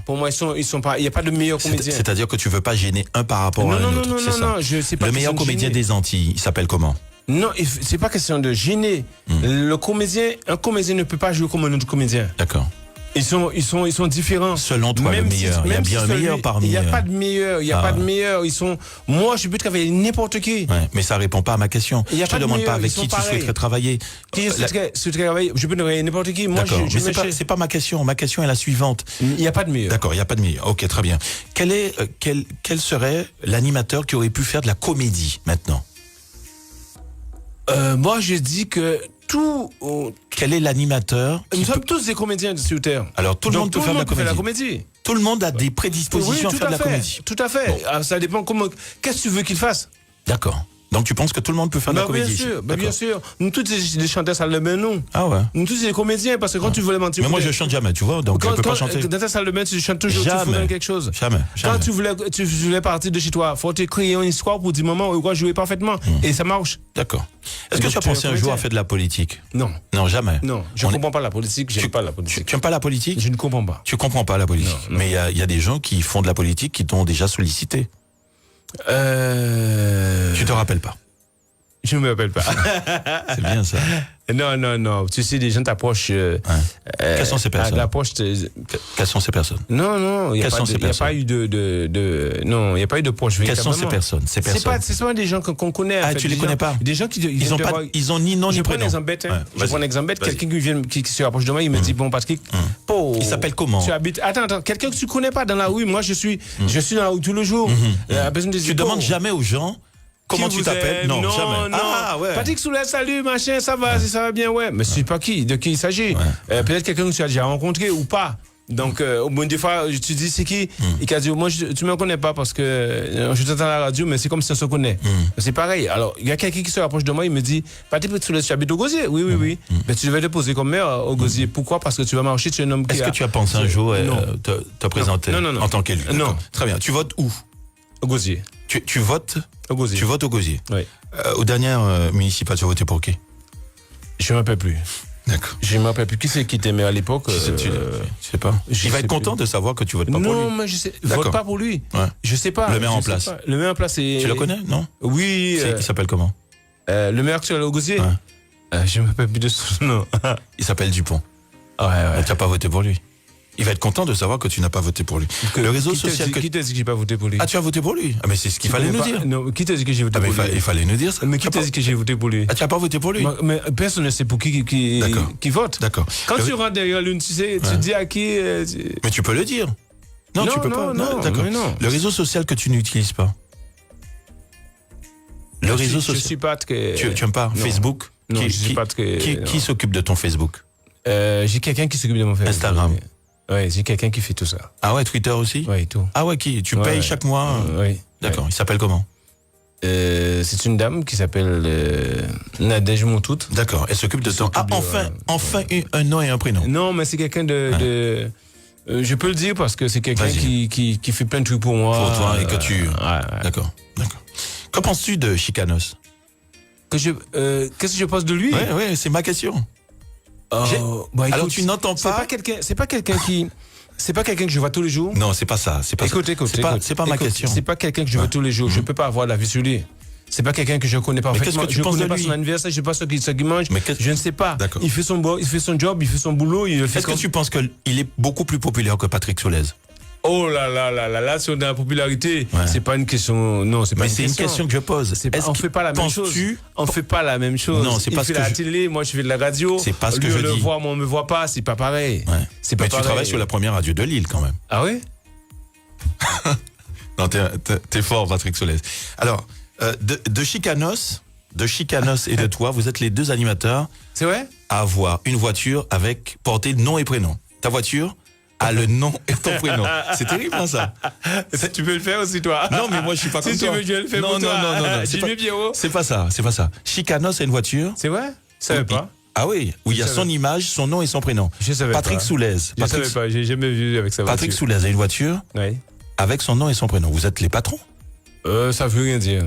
Pour moi, ils sont pas. Il y a pas de meilleur comédien. C'est-à-dire que tu veux pas gêner un par rapport à un autre. Non. Je sais pas. Le meilleur comédien des Antilles, il s'appelle comment? Non, c'est pas question de gêner. Un comédien ne peut pas jouer comme un autre comédien. D'accord. Ils sont différents. Selon toi, le meilleur. Il y a bien un meilleur parmi. Il n'y a pas de meilleur. Pas de meilleur. Moi, je peux travailler avec n'importe qui. Ouais, mais ça répond pas à ma question. Je te demande pas avec qui tu souhaiterais travailler. Je peux travailler avec n'importe qui. Moi, c'est pas ma question. Ma question est la suivante. Il n'y a pas de meilleur. D'accord, il n'y a pas de meilleur. Ok, très bien. Quel serait l'animateur qui aurait pu faire de la comédie maintenant? Moi, je dis que quel est l'animateur? Nous sommes tous des comédiens sur Terre. Alors tout le monde peut faire de la comédie. Tout le monde a des prédispositions à faire de la comédie. Tout à fait. Bon. Ça dépend qu'est-ce que tu veux qu'il fasse. D'accord. Donc tu penses que tout le monde peut faire de la comédie? Bien sûr. Nous tous des chanteurs, ça le met non. Ah ouais. Nous tous des comédiens parce que quand tu voulais mentir. Mais moi je chante jamais, tu vois, donc je peux pas chanter. Dans ta salle de bain, tu chantes toujours, tu fais quelque chose. Jamais. Quand tu voulais partir de chez toi, faut te créer une histoire pour dire moment où jouer parfaitement et ça marche. D'accord. Est-ce que tu as pensé un jour à faire de la politique? Non. Non, jamais. Non, je comprends pas la politique, j'aime pas la politique. Tu aimes pas la politique? Je ne comprends pas. Tu comprends pas la politique. Non. Mais il y a des gens qui font de la politique qui t'ont déjà sollicité. Tu te rappelles pas? Je me rappelle pas. C'est bien ça. Non. Tu sais, des gens t'approchent. Quelles sont ces personnes? Quelles sont ces personnes? Non. Il n'y a pas eu non, il n'y a pas eu de proche. Quelles sont ces personnes? C'est pas des gens qu'on connaît. Ah, tu les connais pas? Des gens qui ils ont ni nom ni prénom. Je prends un exemple bête. Quelqu'un qui se rapproche de moi, il me dit bon Patrick. Il s'appelle comment? Tu habites. Attends. Quelqu'un que tu connais pas dans la rue. Moi, je suis dans la rue tout le jour. Tu demandes jamais aux gens. Comment tu t'appelles? Non, jamais. Non. Ah, ouais. Patrick Soulez, salut, machin, ça va bien, ouais. Mais c'est pas de qui il s'agit. Peut-être quelqu'un que tu as déjà rencontré ou pas. Donc, au bout des fois, tu dis c'est qui? Il a dit, moi, tu me connais pas parce que je t'entends à la radio, mais c'est comme si on se connaît. C'est pareil. Alors, il y a quelqu'un qui se rapproche de moi, il me dit, Patrick Soulez, tu habites au Gosier? Oui. Mais tu devais te poser comme maire au Gosier. Pourquoi? Parce que tu vas marcher, tu es un homme qui. Est-ce que tu as pensé un jour te présenter en tant qu'élu? Non. Très bien. Tu votes où? Au Gosier. Tu votes au Gosier. Tu votes au Gosier. Oui. Aux dernières municipales, tu as voté pour qui? Je ne me rappelle plus. D'accord. Je me rappelle plus qui c'est qui t'aimait à l'époque. Je sais pas. Il va être content de savoir que tu votes pas pour lui. Non, mais je sais. D'accord. Vote pas pour lui. Ouais. Je sais pas. Le maire je en sais place. pas. Le maire en place, c'est. Tu le connais, non? Oui. Il s'appelle comment? Le maire actuel au Gosier. Ouais. Je me rappelle plus de son nom. Il s'appelle Dupont. Ouais. Tu n'as pas voté pour lui. Il va être content de savoir que tu n'as pas voté pour lui. Le réseau social. Qui t'a dit que j'ai pas voté pour lui? Ah, tu as voté pour lui? Ah, mais c'est ce qu'il fallait nous dire. Non, qui t'a dit que j'ai voté pour lui? Il fallait nous dire ça. Mais qui t'a dit que j'ai voté pour lui? Ah, tu n'as pas voté pour lui? Mais personne ne sait pour qui vote. D'accord. Quand tu rentres derrière l'une, tu sais, tu dis à qui. Mais tu peux le dire. Non, tu peux pas. Non, d'accord. Le réseau social que tu n'utilises pas. Le réseau social. Je suis pas très. Tu n'aimes pas Facebook? Non, je suis pas très. Qui s'occupe de ton Facebook? J'ai quelqu'un qui s'occupe de mon Facebook. Instagram. Ouais, j'ai quelqu'un qui fait tout ça. Ah ouais, Twitter aussi? Ouais, tout. Ah ouais, qui? Tu payes chaque mois? Oui. D'accord. Il s'appelle comment? C'est une dame qui s'appelle Nadège Montout. D'accord. Elle s'occupe de ton. Ah, enfin un nom et un prénom. Non, mais c'est quelqu'un de je peux le dire parce que c'est quelqu'un qui fait plein de trucs pour moi. Pour toi et que tu. D'accord. Que penses-tu de Chicanos? Qu'est-ce que je pense de lui? Ouais, c'est ma question. Alors écoute, tu n'entends pas. C'est pas quelqu'un que je vois tous les jours. Non, c'est pas ça. Écoute. C'est pas ma question. C'est pas quelqu'un que je vois tous les jours. Je peux pas avoir la vie sur lui. C'est pas quelqu'un que je connais parfaitement. Qu'est-ce que tu penses de lui? Je connais pas son anniversaire, je sais pas ce qu'il mange. Je ne sais pas. D'accord. Il fait son job, il fait son boulot. Est-ce que tu penses qu'il est beaucoup plus populaire que Patrick Soulez? Oh là, si on a la popularité, c'est pas une question. Non, c'est pas une question. Mais c'est une question que je pose. On fait pas la même chose. On fait pas la même chose. Non, c'est pas ce que il fait la télé, moi je fais de la radio. C'est pas ce que je dis. Lui, on le voit, moi on me voit pas, c'est pas pareil. Ouais. C'est pas mais pareil. Tu travailles sur la première radio de Lille quand même. Ah oui? Non, t'es fort, Patrick Soulez. Alors, de Chicanos et de toi, vous êtes les deux animateurs. C'est vrai? À avoir une voiture avec portée nom et prénom. Ta voiture a le nom et ton prénom. C'est terrible, hein, ça. Tu peux le faire aussi, toi. Non, mais moi, je suis pas comme toi. Si tu veux, je le fais pour toi. Non. C'est pas ça. Chicanos a une voiture. C'est vrai? Je savais pas. Ah oui, où il y a son image, son nom et son prénom. Je savais Patrick pas. Soulez. Je savais pas, j'ai jamais vu avec sa voiture. Patrick Soulez a une voiture avec son nom et son prénom. Vous êtes les patrons? Ça veut rien dire.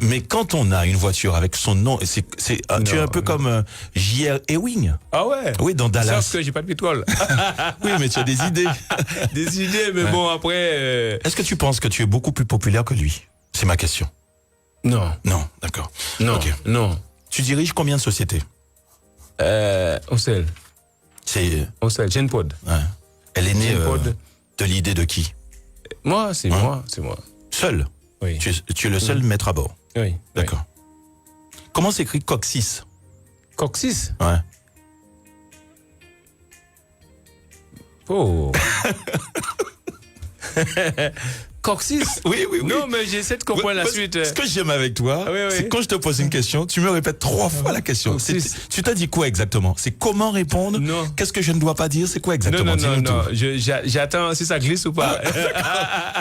Mais quand on a une voiture avec son nom, tu es un peu comme J.R. Ewing. Ah ouais? Oui, dans Dallas. Sauf que j'ai pas de pétrole. Oui, mais tu as des idées. Des idées, mais bon, après. Est-ce que tu penses que tu es beaucoup plus populaire que lui? C'est ma question. Non. Non, d'accord. Non. Okay. Non. Tu diriges combien de sociétés? Ocel. Ocel, Genpod. Ouais. Elle est née de l'idée de qui? Moi, c'est moi. Seul? Oui. Tu es le seul maître à bord? Oui. D'accord. Comment s'écrit Coccyx? Coccyx? Ouais. Oh. Coccyx? Oui. Non, mais j'essaie de comprendre la suite. Ce que j'aime avec toi, c'est quand je te pose une question, tu me répètes 3 fois la question. Tu t'as dit quoi exactement? C'est comment répondre? Non. Qu'est-ce que je ne dois pas dire? C'est quoi exactement? Non. J'attends si ça glisse ou pas.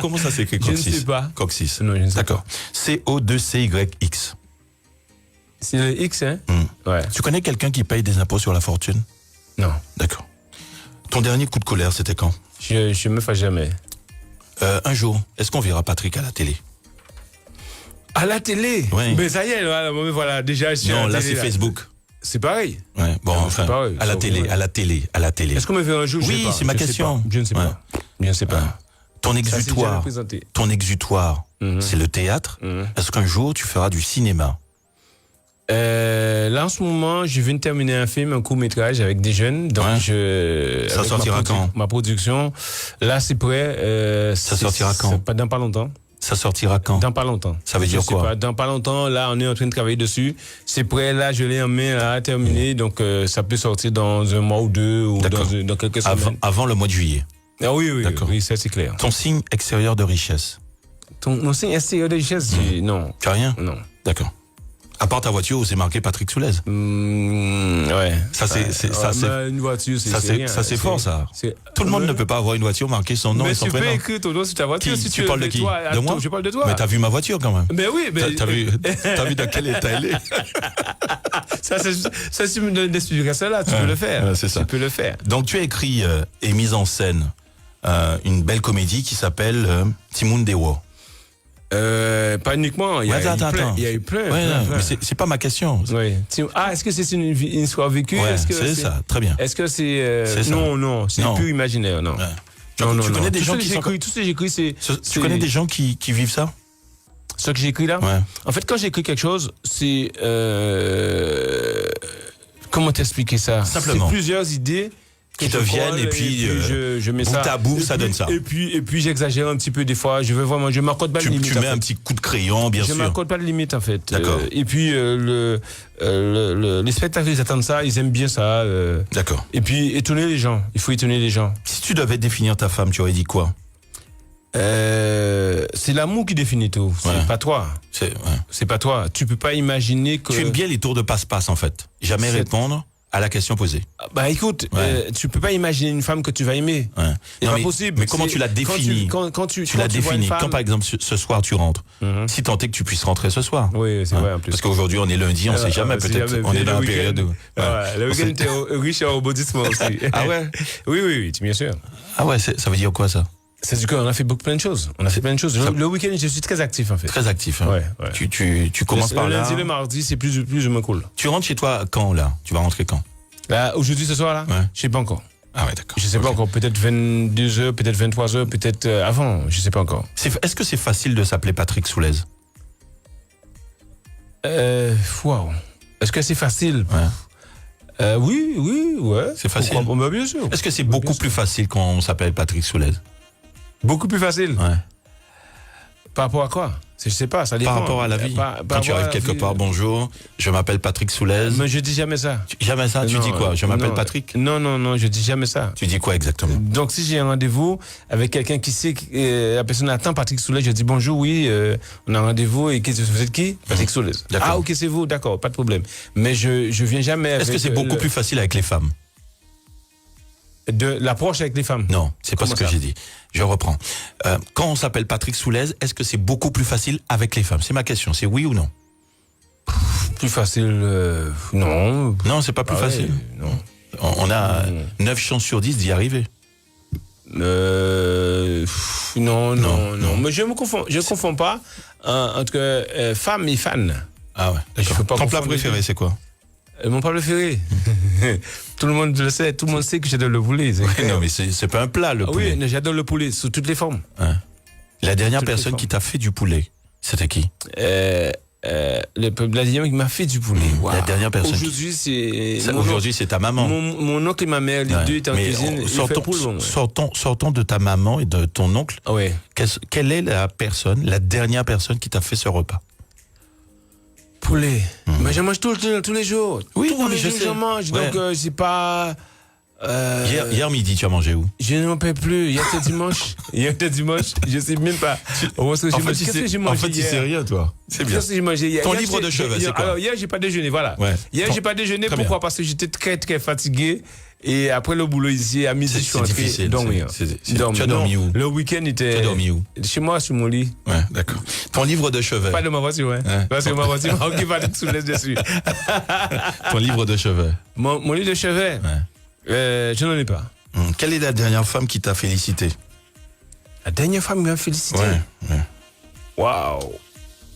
Comment ça s'écrit, Coccyx? Je ne sais pas. Coccyx. Non, je ne sais D'accord. CO2CYX. C'est le X, hein? Ouais. Tu connais quelqu'un qui paye des impôts sur la fortune? Non. D'accord. Ton dernier coup de colère, c'était quand? Je me fâche jamais. Un jour, est-ce qu'on verra Patrick à la télé? À la télé? Oui. Mais ça y est, voilà, déjà, je suis non, à la là, télé, c'est Facebook. C'est pareil. Ouais, bon, enfin, pareil, à la télé. Est-ce qu'on me verra un jour? Oui, c'est ma question. Je ne sais pas. Je ne sais pas. Ton exutoire, c'est le théâtre. Est-ce qu'un jour, tu feras du cinéma? Là, en ce moment, je viens de terminer un film, un court-métrage avec des jeunes. Donc, ça sortira quand? Ma production, là, c'est prêt. Ça sortira quand? Dans pas longtemps. Ça sortira quand? Dans pas longtemps. Ça veut dire quoi? Dans pas longtemps, là, on est en train de travailler dessus. C'est prêt, là, je l'ai en main, là, terminé. Donc, ça peut sortir dans un mois ou deux, ou dans quelques semaines. Avant le mois de juillet? Ah oui, ça, c'est clair. Ton signe extérieur de richesse? Mon signe extérieur de richesse, non. Tu as rien? Non. D'accord. À part ta voiture où c'est marqué Patrick Soulez. Ouais. Ça, c'est une voiture, ça, c'est fort, ça. Tout le monde ne peut pas avoir une voiture marquée son nom et son prénom. Mais tu peux écrire ton nom sur ta voiture. Si tu parles de qui? De moi? Je parle de toi. Mais t'as vu ma voiture quand même. Mais oui, mais. T'as vu dans quel état elle est? Ça, si tu me donnes des explications là, tu peux le faire. C'est ça. Tu peux le faire. Donc, tu as écrit et mis en scène une belle comédie qui s'appelle Timoun Dewo. Pas uniquement. Il y a eu plein. Mais c'est pas ma question. Oui. Est-ce que c'est une histoire vécue? Ouais, Est-ce que c'est ça, très bien. Est-ce que c'est ça. Non, c'est plus imaginaire, non. Ouais. Tu connais des gens qui tout ce que j'écris, c'est. Tu connais des gens qui vivent ça? Ce que j'ai écrit là? Ouais. En fait, quand j'écris quelque chose, c'est comment t'expliquer ça? Simplement. C'est plusieurs idées qui te viennent et puis je mets bout ça à bout, ça donne ça. Et puis j'exagère un petit peu des fois. Je m'accorde pas de limite. Tu mets un petit coup de crayon, bien sûr. Je m'accorde pas de limite en fait. D'accord. Et puis les spectateurs ils attendent ça, ils aiment bien ça. D'accord. Et puis étonner les gens. Il faut étonner les gens. Si tu devais définir ta femme, tu aurais dit quoi? C'est l'amour qui définit tout. C'est pas toi. C'est pas toi. Tu peux pas imaginer que. Tu aimes bien les tours de passe-passe en fait. Jamais répondre à la question posée. Bah écoute, tu peux pas imaginer une femme que tu vas aimer. C'est pas possible. Mais comment tu la définis? Quand tu la définis. Quand par exemple ce soir tu rentres, si tant est que tu puisses rentrer ce soir. Oui, c'est vrai en plus. Parce qu'aujourd'hui on est lundi, on sait jamais. Peut-être on est dans la période où. Le week-end était riche en rebondissement aussi. Ah ouais? Oui, bien sûr. Ah ouais, ça veut dire quoi ça? C'est du coup, on a fait plein de choses. Le week-end, je suis très actif en fait. Très actif. Hein. Ouais. Tu commences par là. Le lundi, le mardi, c'est plus ou moins cool. Tu rentres chez toi quand là? Tu vas rentrer quand? Là, aujourd'hui, ce soir là? Ouais. Je sais pas encore. Ah ouais, d'accord. Je sais pas encore. Peut-être 22h, peut-être 23h, peut-être avant. Je sais pas encore. Est-ce que c'est facile de s'appeler Patrick Soulez? Waouh. Est-ce que c'est facile? Oui, ouais. C'est facile. Bah, bien sûr. Est-ce que c'est beaucoup plus facile quand on s'appelle Patrick Soulez? Beaucoup plus facile? Ouais. Par rapport à quoi? Je sais pas, ça dépend. Par rapport à la vie. Quand tu arrives quelque part, bonjour, je m'appelle Patrick Soulez. Mais je dis jamais ça. Jamais ça? Tu dis quoi? Je m'appelle Patrick? Non, je dis jamais ça. Tu dis quoi exactement? Donc si j'ai un rendez-vous avec quelqu'un qui sait que la personne attend Patrick Soulez, je dis bonjour, oui, on a un rendez-vous et vous êtes qui? Patrick Soulez. Ah ok, c'est vous, d'accord, pas de problème. Mais je viens jamais avec... Est-ce que c'est beaucoup plus facile avec les femmes? De l'approche avec les femmes? Non, c'est pas ce que j'ai dit. Je reprends. Quand on s'appelle Patrick Soulez, est-ce que c'est beaucoup plus facile avec les femmes? C'est ma question, c'est oui ou non? Plus facile, non. Non, c'est pas plus facile. Non. On a 9 chances sur 10 d'y arriver. Non. Mais je confonds pas entre femme et fan. Ah ouais, d'accord. Ton plat préféré, c'est quoi? Mon plat préféré. Tout le monde le sait, tout le monde sait que j'adore le poulet. Non, mais c'est pas un plat, le poulet. Oui, j'adore le poulet sous toutes les formes. La dernière personne qui t'a fait du poulet, c'était qui? La dernière qui m'a fait du poulet. Wow. La dernière personne. Aujourd'hui, c'est ta maman. Mon oncle et ma mère, les deux étaient en cuisine. Sortons de ta maman et de ton oncle. Ouais. Quelle est la dernière personne qui t'a fait ce repas? Poulet. Mais je mange tous les jours. Oui, tous les jours, je mange. Donc, c'est pas... Hier midi, tu as mangé où? Je n'en peux plus. Hier, c'était dimanche. Je sais même pas. Qu'est-ce que j'ai mangé? En fait, tu sais rien, toi. C'est bien. Qu'est-ce que j'ai mangé hier? Ton livre de chevet, c'est quoi? Alors, hier, j'ai pas déjeuné, voilà. Ouais. Hier, j'ai pas déjeuné. Pourquoi? Parce que j'étais très, très fatigué. Et après le boulot ici, à midi, je suis rentré dormir. Tu as dormi où? Le week-end était... Tu as dormi où? Chez moi, sur mon lit. Ouais, d'accord. Ton livre de chevet. Pas de ma voiture, ouais. Parce que ma voiture, ok, pas de soulève dessus. Ton livre de chevet. Mon livre de chevet? Je n'en ai pas. Quelle est la dernière femme qui t'a félicité? La dernière femme qui m'a félicité? Ouais. Waouh!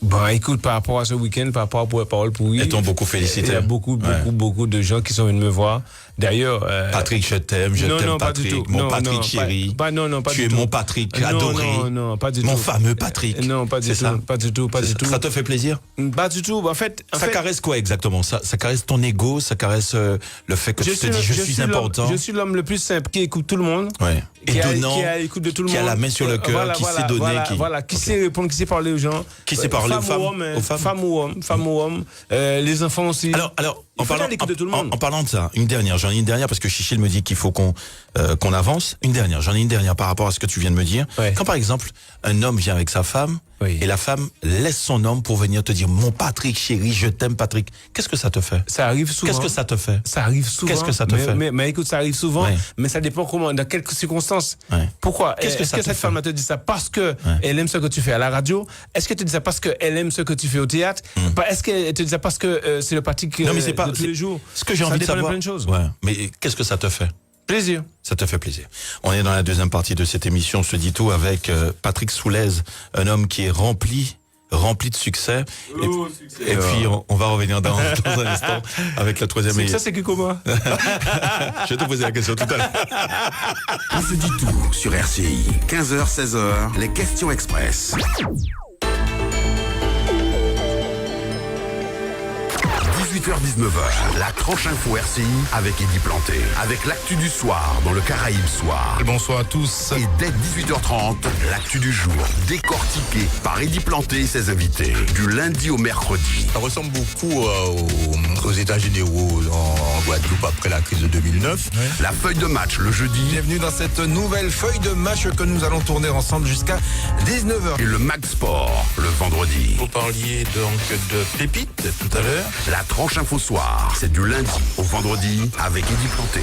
Bah écoute, par rapport à ce week-end, par rapport à Parole Pourrie, elles t'ont beaucoup félicité. Il y a beaucoup de gens qui sont venus me voir. D'ailleurs, Patrick, je t'aime Patrick, mon Patrick chéri. Pas tu es mon Patrick adoré. Non, pas du tout. Mon fameux Patrick. Non, pas du tout. Pas du tout. Ça te fait plaisir? Pas du tout. En fait, ça caresse quoi exactement? Ça caresse ton ego, ça caresse le fait que tu te dis je suis important. Je suis l'homme le plus simple qui écoute tout le monde. Ouais. Qui a l'écoute de tout le monde. Qui a la main sur le cœur, qui sait donner. Qui sait répondre, qui sait parler aux gens. Qui sait parler aux femmes. Femmes ou hommes. Les enfants aussi. Alors, en parlant de ça, j'en ai une dernière parce que Chichil me dit qu'il faut qu'on avance. J'en ai une dernière par rapport à ce que tu viens de me dire. Ouais. Quand par exemple, un homme vient avec sa femme et la femme laisse son homme pour venir te dire mon Patrick chéri, je t'aime Patrick. Qu'est-ce que ça te fait? Ça arrive souvent. Qu'est-ce que ça te fait? Ça arrive souvent. Qu'est-ce que ça te fait? Mais écoute, ça arrive souvent, mais ça dépend comment, dans quelles circonstances. Pourquoi? Est-ce que cette femme te dit ça parce que elle aime ce que tu fais à la radio? Est-ce qu'elle te dit ça parce qu'elle aime ce que tu fais au théâtre? Est-ce qu'elle te dit ça parce que c'est le Patrick de tous les jours? Ce que j'ai envie de savoir. plein de choses. Ouais. Mais qu'est-ce que ça te fait? Plaisir. Ça te fait plaisir. On est dans la deuxième partie de cette émission, se dit tout, avec Patrick Soulez, un homme qui est rempli de succès. Et puis, on va revenir dans un instant avec la troisième. Ça, c'est que comment? Je vais te poser la question tout à l'heure. On se dit tout sur RCI. 15h, 16h, les questions express. 18h-19h, la tranche info RCI avec Eddie Planté. Avec l'actu du soir dans le Caraïbe Soir. Bonsoir à tous. Et dès 18h30, l'actu du jour, décortiqué par Eddie Planté et ses invités. Du lundi au mercredi. Ça ressemble beaucoup aux états généraux en Guadeloupe après la crise de 2009. Ouais. La feuille de match le jeudi. Bienvenue dans cette nouvelle feuille de match que nous allons tourner ensemble jusqu'à 19h. Et le Mag Sport le vendredi. Vous parliez donc de pépites tout à l'heure. La tranche info soir, c'est du lundi au vendredi avec Eddie Planté.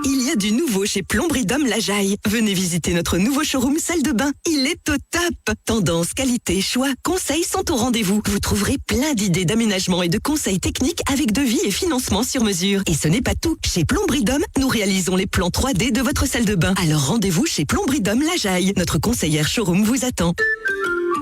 Il y a du nouveau chez Plomberie Dom La Jaille. Venez visiter notre nouveau showroom salle de bain. Il est au top. Tendance, qualité, choix, conseils sont au rendez-vous. Vous trouverez plein d'idées d'aménagement et de conseils techniques avec devis et financement sur mesure. Et ce n'est pas tout. Chez Plomberie Dom, nous réalisons les plans 3D de votre salle de bain. Alors rendez-vous chez Plomberie Dom La Jaille. Notre conseillère showroom vous attend.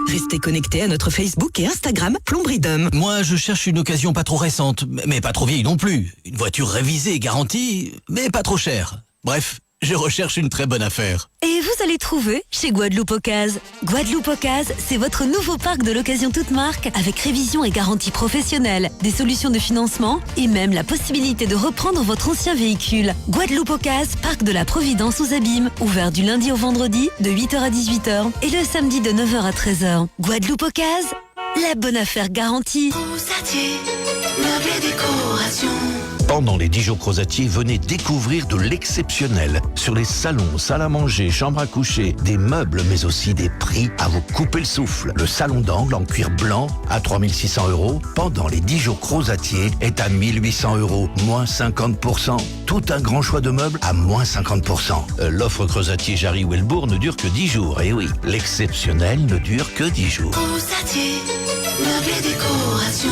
Restez connectés à notre Facebook et Instagram Plomberie Dom. Moi, je cherche une occasion pas trop récente, mais pas trop vieille non plus. Une voiture révisée et garantie, mais pas trop chère. Bref, je recherche une très bonne affaire. Et vous allez trouver chez Guadeloupe Occasion. Guadeloupe Occasion, c'est votre nouveau parc de l'occasion toute marque avec révision et garantie professionnelle, des solutions de financement et même la possibilité de reprendre votre ancien véhicule. Guadeloupe Occasion, parc de la Providence aux Abîmes, ouvert du lundi au vendredi de 8h à 18h et le samedi de 9h à 13h. Guadeloupe Occasion, la bonne affaire garantie. Crozatier, meubles et décorations. Pendant les 10 jours Crozatier, venez découvrir de l'exceptionnel sur les salons, salles à manger, chambres à coucher, des meubles, mais aussi des prix à vous couper le souffle. Le salon d'angle en cuir blanc à 3 600 € pendant les 10 jours Crozatier est à 1 800 €, moins 50%. Tout un grand choix de meubles à moins 50%. L'offre Crozatier Jarry Welbourg ne dure que 10 jours. Et oui, l'exceptionnel ne dure que 10 jours. Crozatier, meubles et décorations.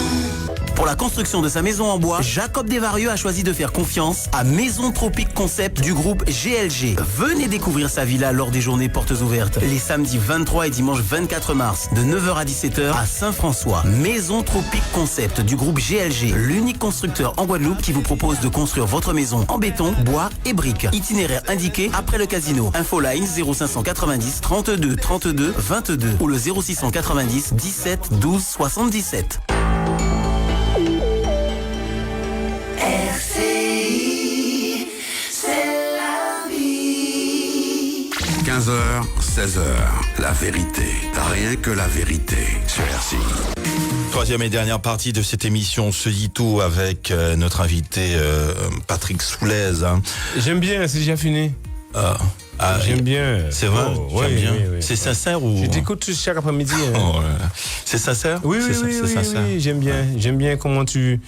Pour la construction de sa maison en bois, Jacob Desvarieux a choisi de faire confiance à Maison Tropique Concept du groupe GLG. Venez découvrir sa villa lors des journées portes ouvertes, les samedis 23 et dimanche 24 mars, de 9h à 17h à Saint-François. Maison Tropique Concept du groupe GLG, l'unique constructeur en Guadeloupe qui vous propose de construire votre maison en béton, bois et briques. Itinéraire indiqué après le casino. Infoline 0590 32 32 22 ou le 0690 17 12 77. RCI, c'est la vie. 15h, 16h, la vérité. Rien que la vérité sur RCI. Troisième et dernière partie de cette émission, on se dit tout avec notre invité Patrick Soulez. Hein. J'aime bien, c'est déjà fini. J'aime bien. C'est vrai, j'aime bien. Oui. C'est sincère ou... Je t'écoute chaque après-midi. C'est sincère? Oui, j'aime bien. J'aime bien comment tu...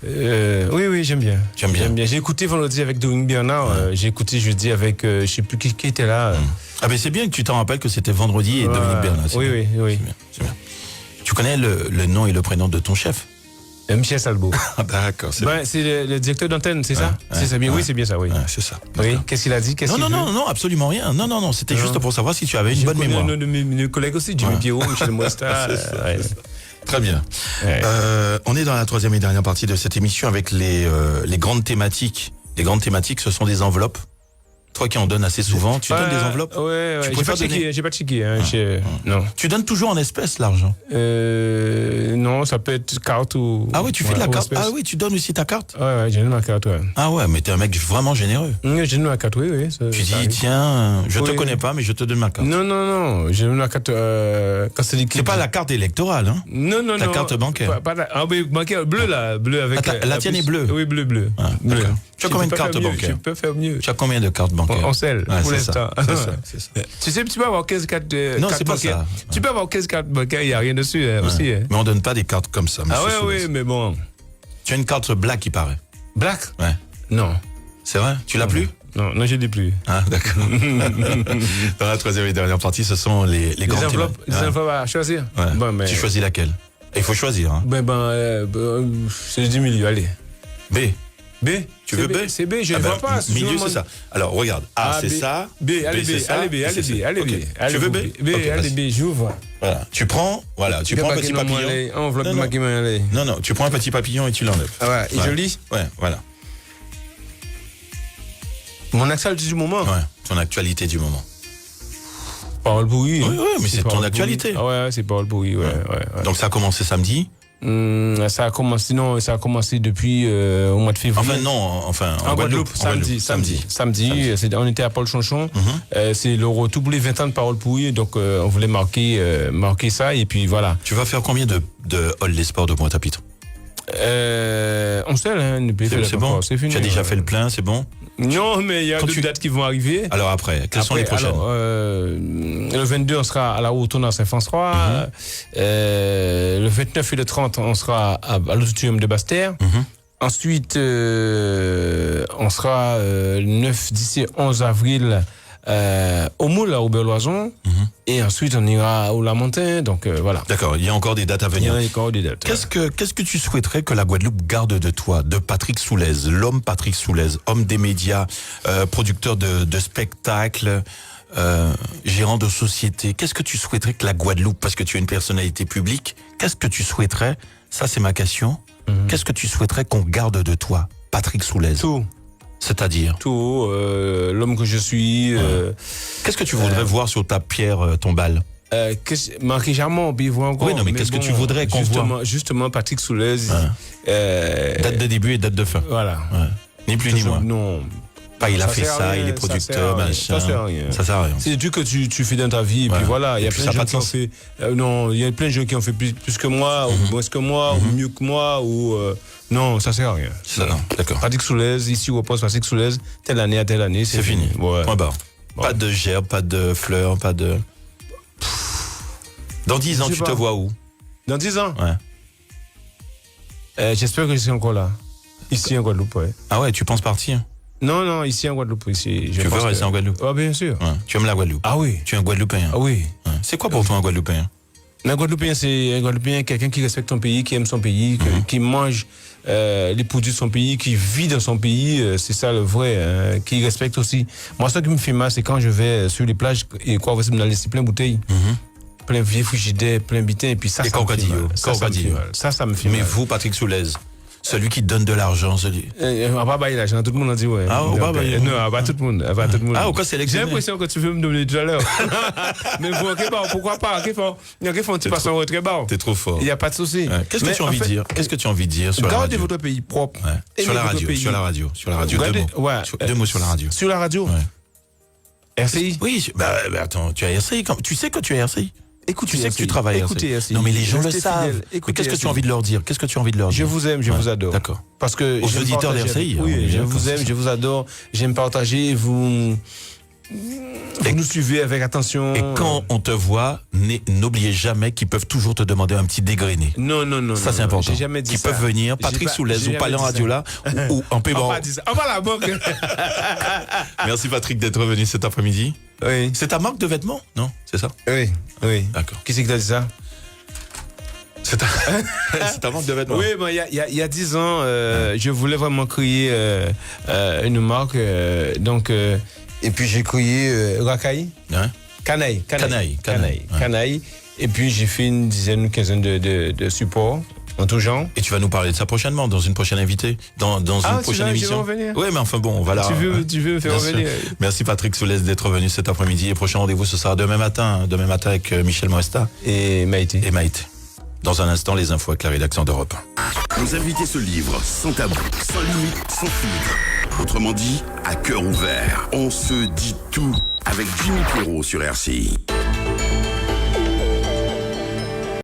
oui, j'aime bien. J'aime bien. J'ai écouté vendredi avec Dominique Bernard. J'ai écouté jeudi avec, je sais plus qui était là. Ah ben c'est bien que tu t'en rappelles que c'était vendredi et Dominique Bernard. Oui. C'est bien. Tu connais le nom et le prénom de ton chef? Michel Salbo. D'accord. C'est le directeur d'antenne, c'est ça? C'est ça bien. Oui, c'est bien ça, oui. C'est ça. Oui. Qu'est-ce qu'il a dit? Non, absolument rien. Non, c'était juste pour savoir si tu avais une bonne mémoire. Un de mes collègues aussi, Jimmy Pierrot, Michel Moista. Très bien. On est dans la troisième et dernière partie de cette émission avec les grandes thématiques. Les grandes thématiques, ce sont des enveloppes. Toi qui en donnes assez souvent, tu donnes des enveloppes? Ouais. J'ai pas checké. Non. Tu donnes toujours en espèces l'argent? Non, ça peut être carte ou... Ah oui, tu fais de la carte? Ah oui, tu donnes aussi ta carte? Ouais, j'ai donné ma carte, ouais. Ah ouais, mais t'es un mec vraiment généreux. J'ai donné ma carte, oui. Tu dis, tiens, je te connais pas, mais je te donne ma carte. Non, j'ai donné ma carte quand c'est liquide. C'est pas la carte électorale, hein? Non. Ta carte bancaire. Bancaire, bleu là, bleu avec... La tienne est bleue? Oui, bleu. Tu as combien de cartes bancaires? Je peux faire mieux. Tu as combien de cartes bancaires? On sait, pour l'instant. C'est ça. Tu sais, tu peux avoir 15 cartes bancaires. Non, c'est pas ça. Tu peux avoir 15 cartes bancaires, il n'y a rien dessus aussi. Mais on donne pas des cartes comme ça. Oui, mais bon. Tu as une carte black, il paraît. Black? Ouais. Non. C'est vrai? Tu l'as plus? Non, je l'ai plus. Ah, d'accord. Dans la troisième et dernière partie, ce sont les grandes enveloppes. Les enveloppes à choisir. Ouais. Bon, mais... Tu choisis laquelle? Il faut choisir. Hein. C'est du milieu, allez. B. B. Tu veux B? C'est B, je ne vois pas. Milieu, c'est ça. Alors, regarde. A, c'est ça. B, allez B, allez B, allez B, allez B. Tu veux B? B, allez B, j'ouvre. Voilà. Tu prends un petit papillon. Enveloppe de maquillage, allez. Non, tu prends un petit papillon et tu l'enlèves. Ah ouais, et je lis? Ouais, voilà. Mon actualité du moment? Ouais, ton actualité du moment. Parole pourrie. Oui, mais c'est ton actualité. Ah ouais, c'est parole pourrie, ouais. Donc ça a commencé samedi? Ça a commencé depuis au mois de février. En Guadeloupe. Samedi, on était à Paul Chonchon. C'est le retour pour les 20 ans de Parole pourrie, donc on voulait marquer ça et puis voilà. Tu vas faire combien de Hall des Sports de Pointe-à-Pitre? On sait, c'est bon. C'est fini. Tu as déjà fait le plein, c'est bon? Non, mais il y a d'autres dates qui vont arriver. Alors après, quelles sont les prochaines? Le 22, on sera à la Haute-Tourne à Saint-François. Le 29 et le 30, on sera à l'Auditorium de Basse-Terre. Ensuite, on sera le 9, 10 et 11 avril au Moule, à Aubert-Loison. Et ensuite, on ira au Lamentin. Donc voilà. D'accord, il y a encore des dates à venir. Il y a encore des dates. Qu'est-ce que tu souhaiterais que la Guadeloupe garde de toi, de Patrick Soulez, l'homme Patrick Soulez, homme des médias, producteur de spectacles, gérant de société? Qu'est-ce que tu souhaiterais que la Guadeloupe, parce que tu es une personnalité publique, qu'est-ce que tu souhaiterais, ça c'est ma question, qu'est-ce que tu souhaiterais qu'on garde de toi, Patrick Soulez? Tout. C'est-à-dire? Tout, l'homme que je suis. Qu'est-ce que tu voudrais voir sur ta pierre tombale? Marqué jamais, on peut voir encore. Oui, non, mais qu'est-ce que tu voudrais qu'on voit? Justement, Patrick Soulez. Date de début et date de fin. Voilà. Ni plus ni moins. Non. Pas il a fait ça, il est producteur, machin. Ça sert à rien. Ça sert à rien. C'est des trucs que tu fais dans ta vie, et puis voilà. Il y a plein de gens qui ont fait. Non, il y a plein de gens qui ont fait plus que moi, ou moins que moi, ou mieux que moi, ou. Non, ça sert à rien. Non, d'accord. Patrick Soulez, ici au poste Patrick Soulez, telle année à telle année, c'est fini. Ouais. Point barre. Bon. Pas de gerbes, pas de fleurs, pas de. Dans 10 ans, tu te vois où? Dans 10 ans? Ouais. J'espère que je serai encore là. Ici en Guadeloupe, ouais. Ah ouais, tu penses partir? Non, ici en Guadeloupe. Ici, tu veux rester en Guadeloupe? Ah, bien sûr. Ouais. Tu aimes la Guadeloupe? Ah oui. Tu es un Guadeloupéen? Ah oui. Ouais. C'est quoi pour toi un Guadeloupéen? Un Guadeloupéen, c'est un Guadeloupéen, quelqu'un qui respecte son pays, qui aime son pays, qui mange les produits de son pays, qui vit dans son pays. C'est ça le vrai, qui respecte aussi. Moi, ce qui me fait mal, c'est quand je vais sur les plages et quoi, vous me laisser plein de bouteilles. Plein de vieux frigidaires, plein de bitins, et puis ça, ça me fait mal. Ça me fait mal. Mais vous, Patrick Soulez, celui qui donne de l'argent, celui. On va pas bailler l'argent, tout le monde a dit ouais. Ah, on va bailler. Non, pas tout le monde. Ah, au cas sélectionné. J'ai l'impression que tu veux me donner tout à l'heure. Mais bon, pourquoi pas? Il y a qui font un petit passant au très bas. T'es trop fort. Il n'y a pas de souci. Qu'est-ce que tu as envie de dire? Qu'est-ce que tu as envie de dire sur la radio? Gardez votre pays propre. Sur la radio. Deux mots sur la radio. Sur la radio. RCI. Oui, attends, tu as RCI. Tu sais que tu as RCI. Écoute, tu sais que tu travailles. RCI. Non, mais les gens le savent. Qu'est-ce que tu as envie de leur dire? Je vous aime, je vous adore. D'accord. Parce que aux auditeurs d'RCI. Oui, je vous aime, je vous adore. J'aime partager. Vous nous suivez avec attention. Et quand on te voit, n'oubliez jamais qu'ils peuvent toujours te demander un petit dégrainé. Non. Ça, c'est important. J'ai jamais dit ça. Ils peuvent venir, Patrick Soulez ou Palais Radio là, ou en paiement. On va à la banque. Merci Patrick d'être venu cet après-midi. Oui. C'est ta marque de vêtements? Non, c'est ça? Oui. D'accord. Qui c'est qui t'a dit ça? C'est ta marque de vêtements? Oui, il y a 10 ans, je voulais vraiment créer une marque. Et puis j'ai créé Racaille. Canaille. Et puis j'ai fait une quinzaine de supports en tout genre. Et tu vas nous parler de ça prochainement, dans une prochaine invitée, dans une prochaine émission. Oui, mais enfin bon, voilà. Tu veux me faire revenir. Merci Patrick Soulez d'être venu cet après-midi. Et prochain rendez-vous, ce sera demain matin avec Michel Moesta et Maïté. Dans un instant, les infos avec la rédaction d'Europe 1. Nos invités se livrent sans tabou, sans limite, sans filtre. Autrement dit, à cœur ouvert. On se dit tout avec Jimmy Pierrot sur RCI.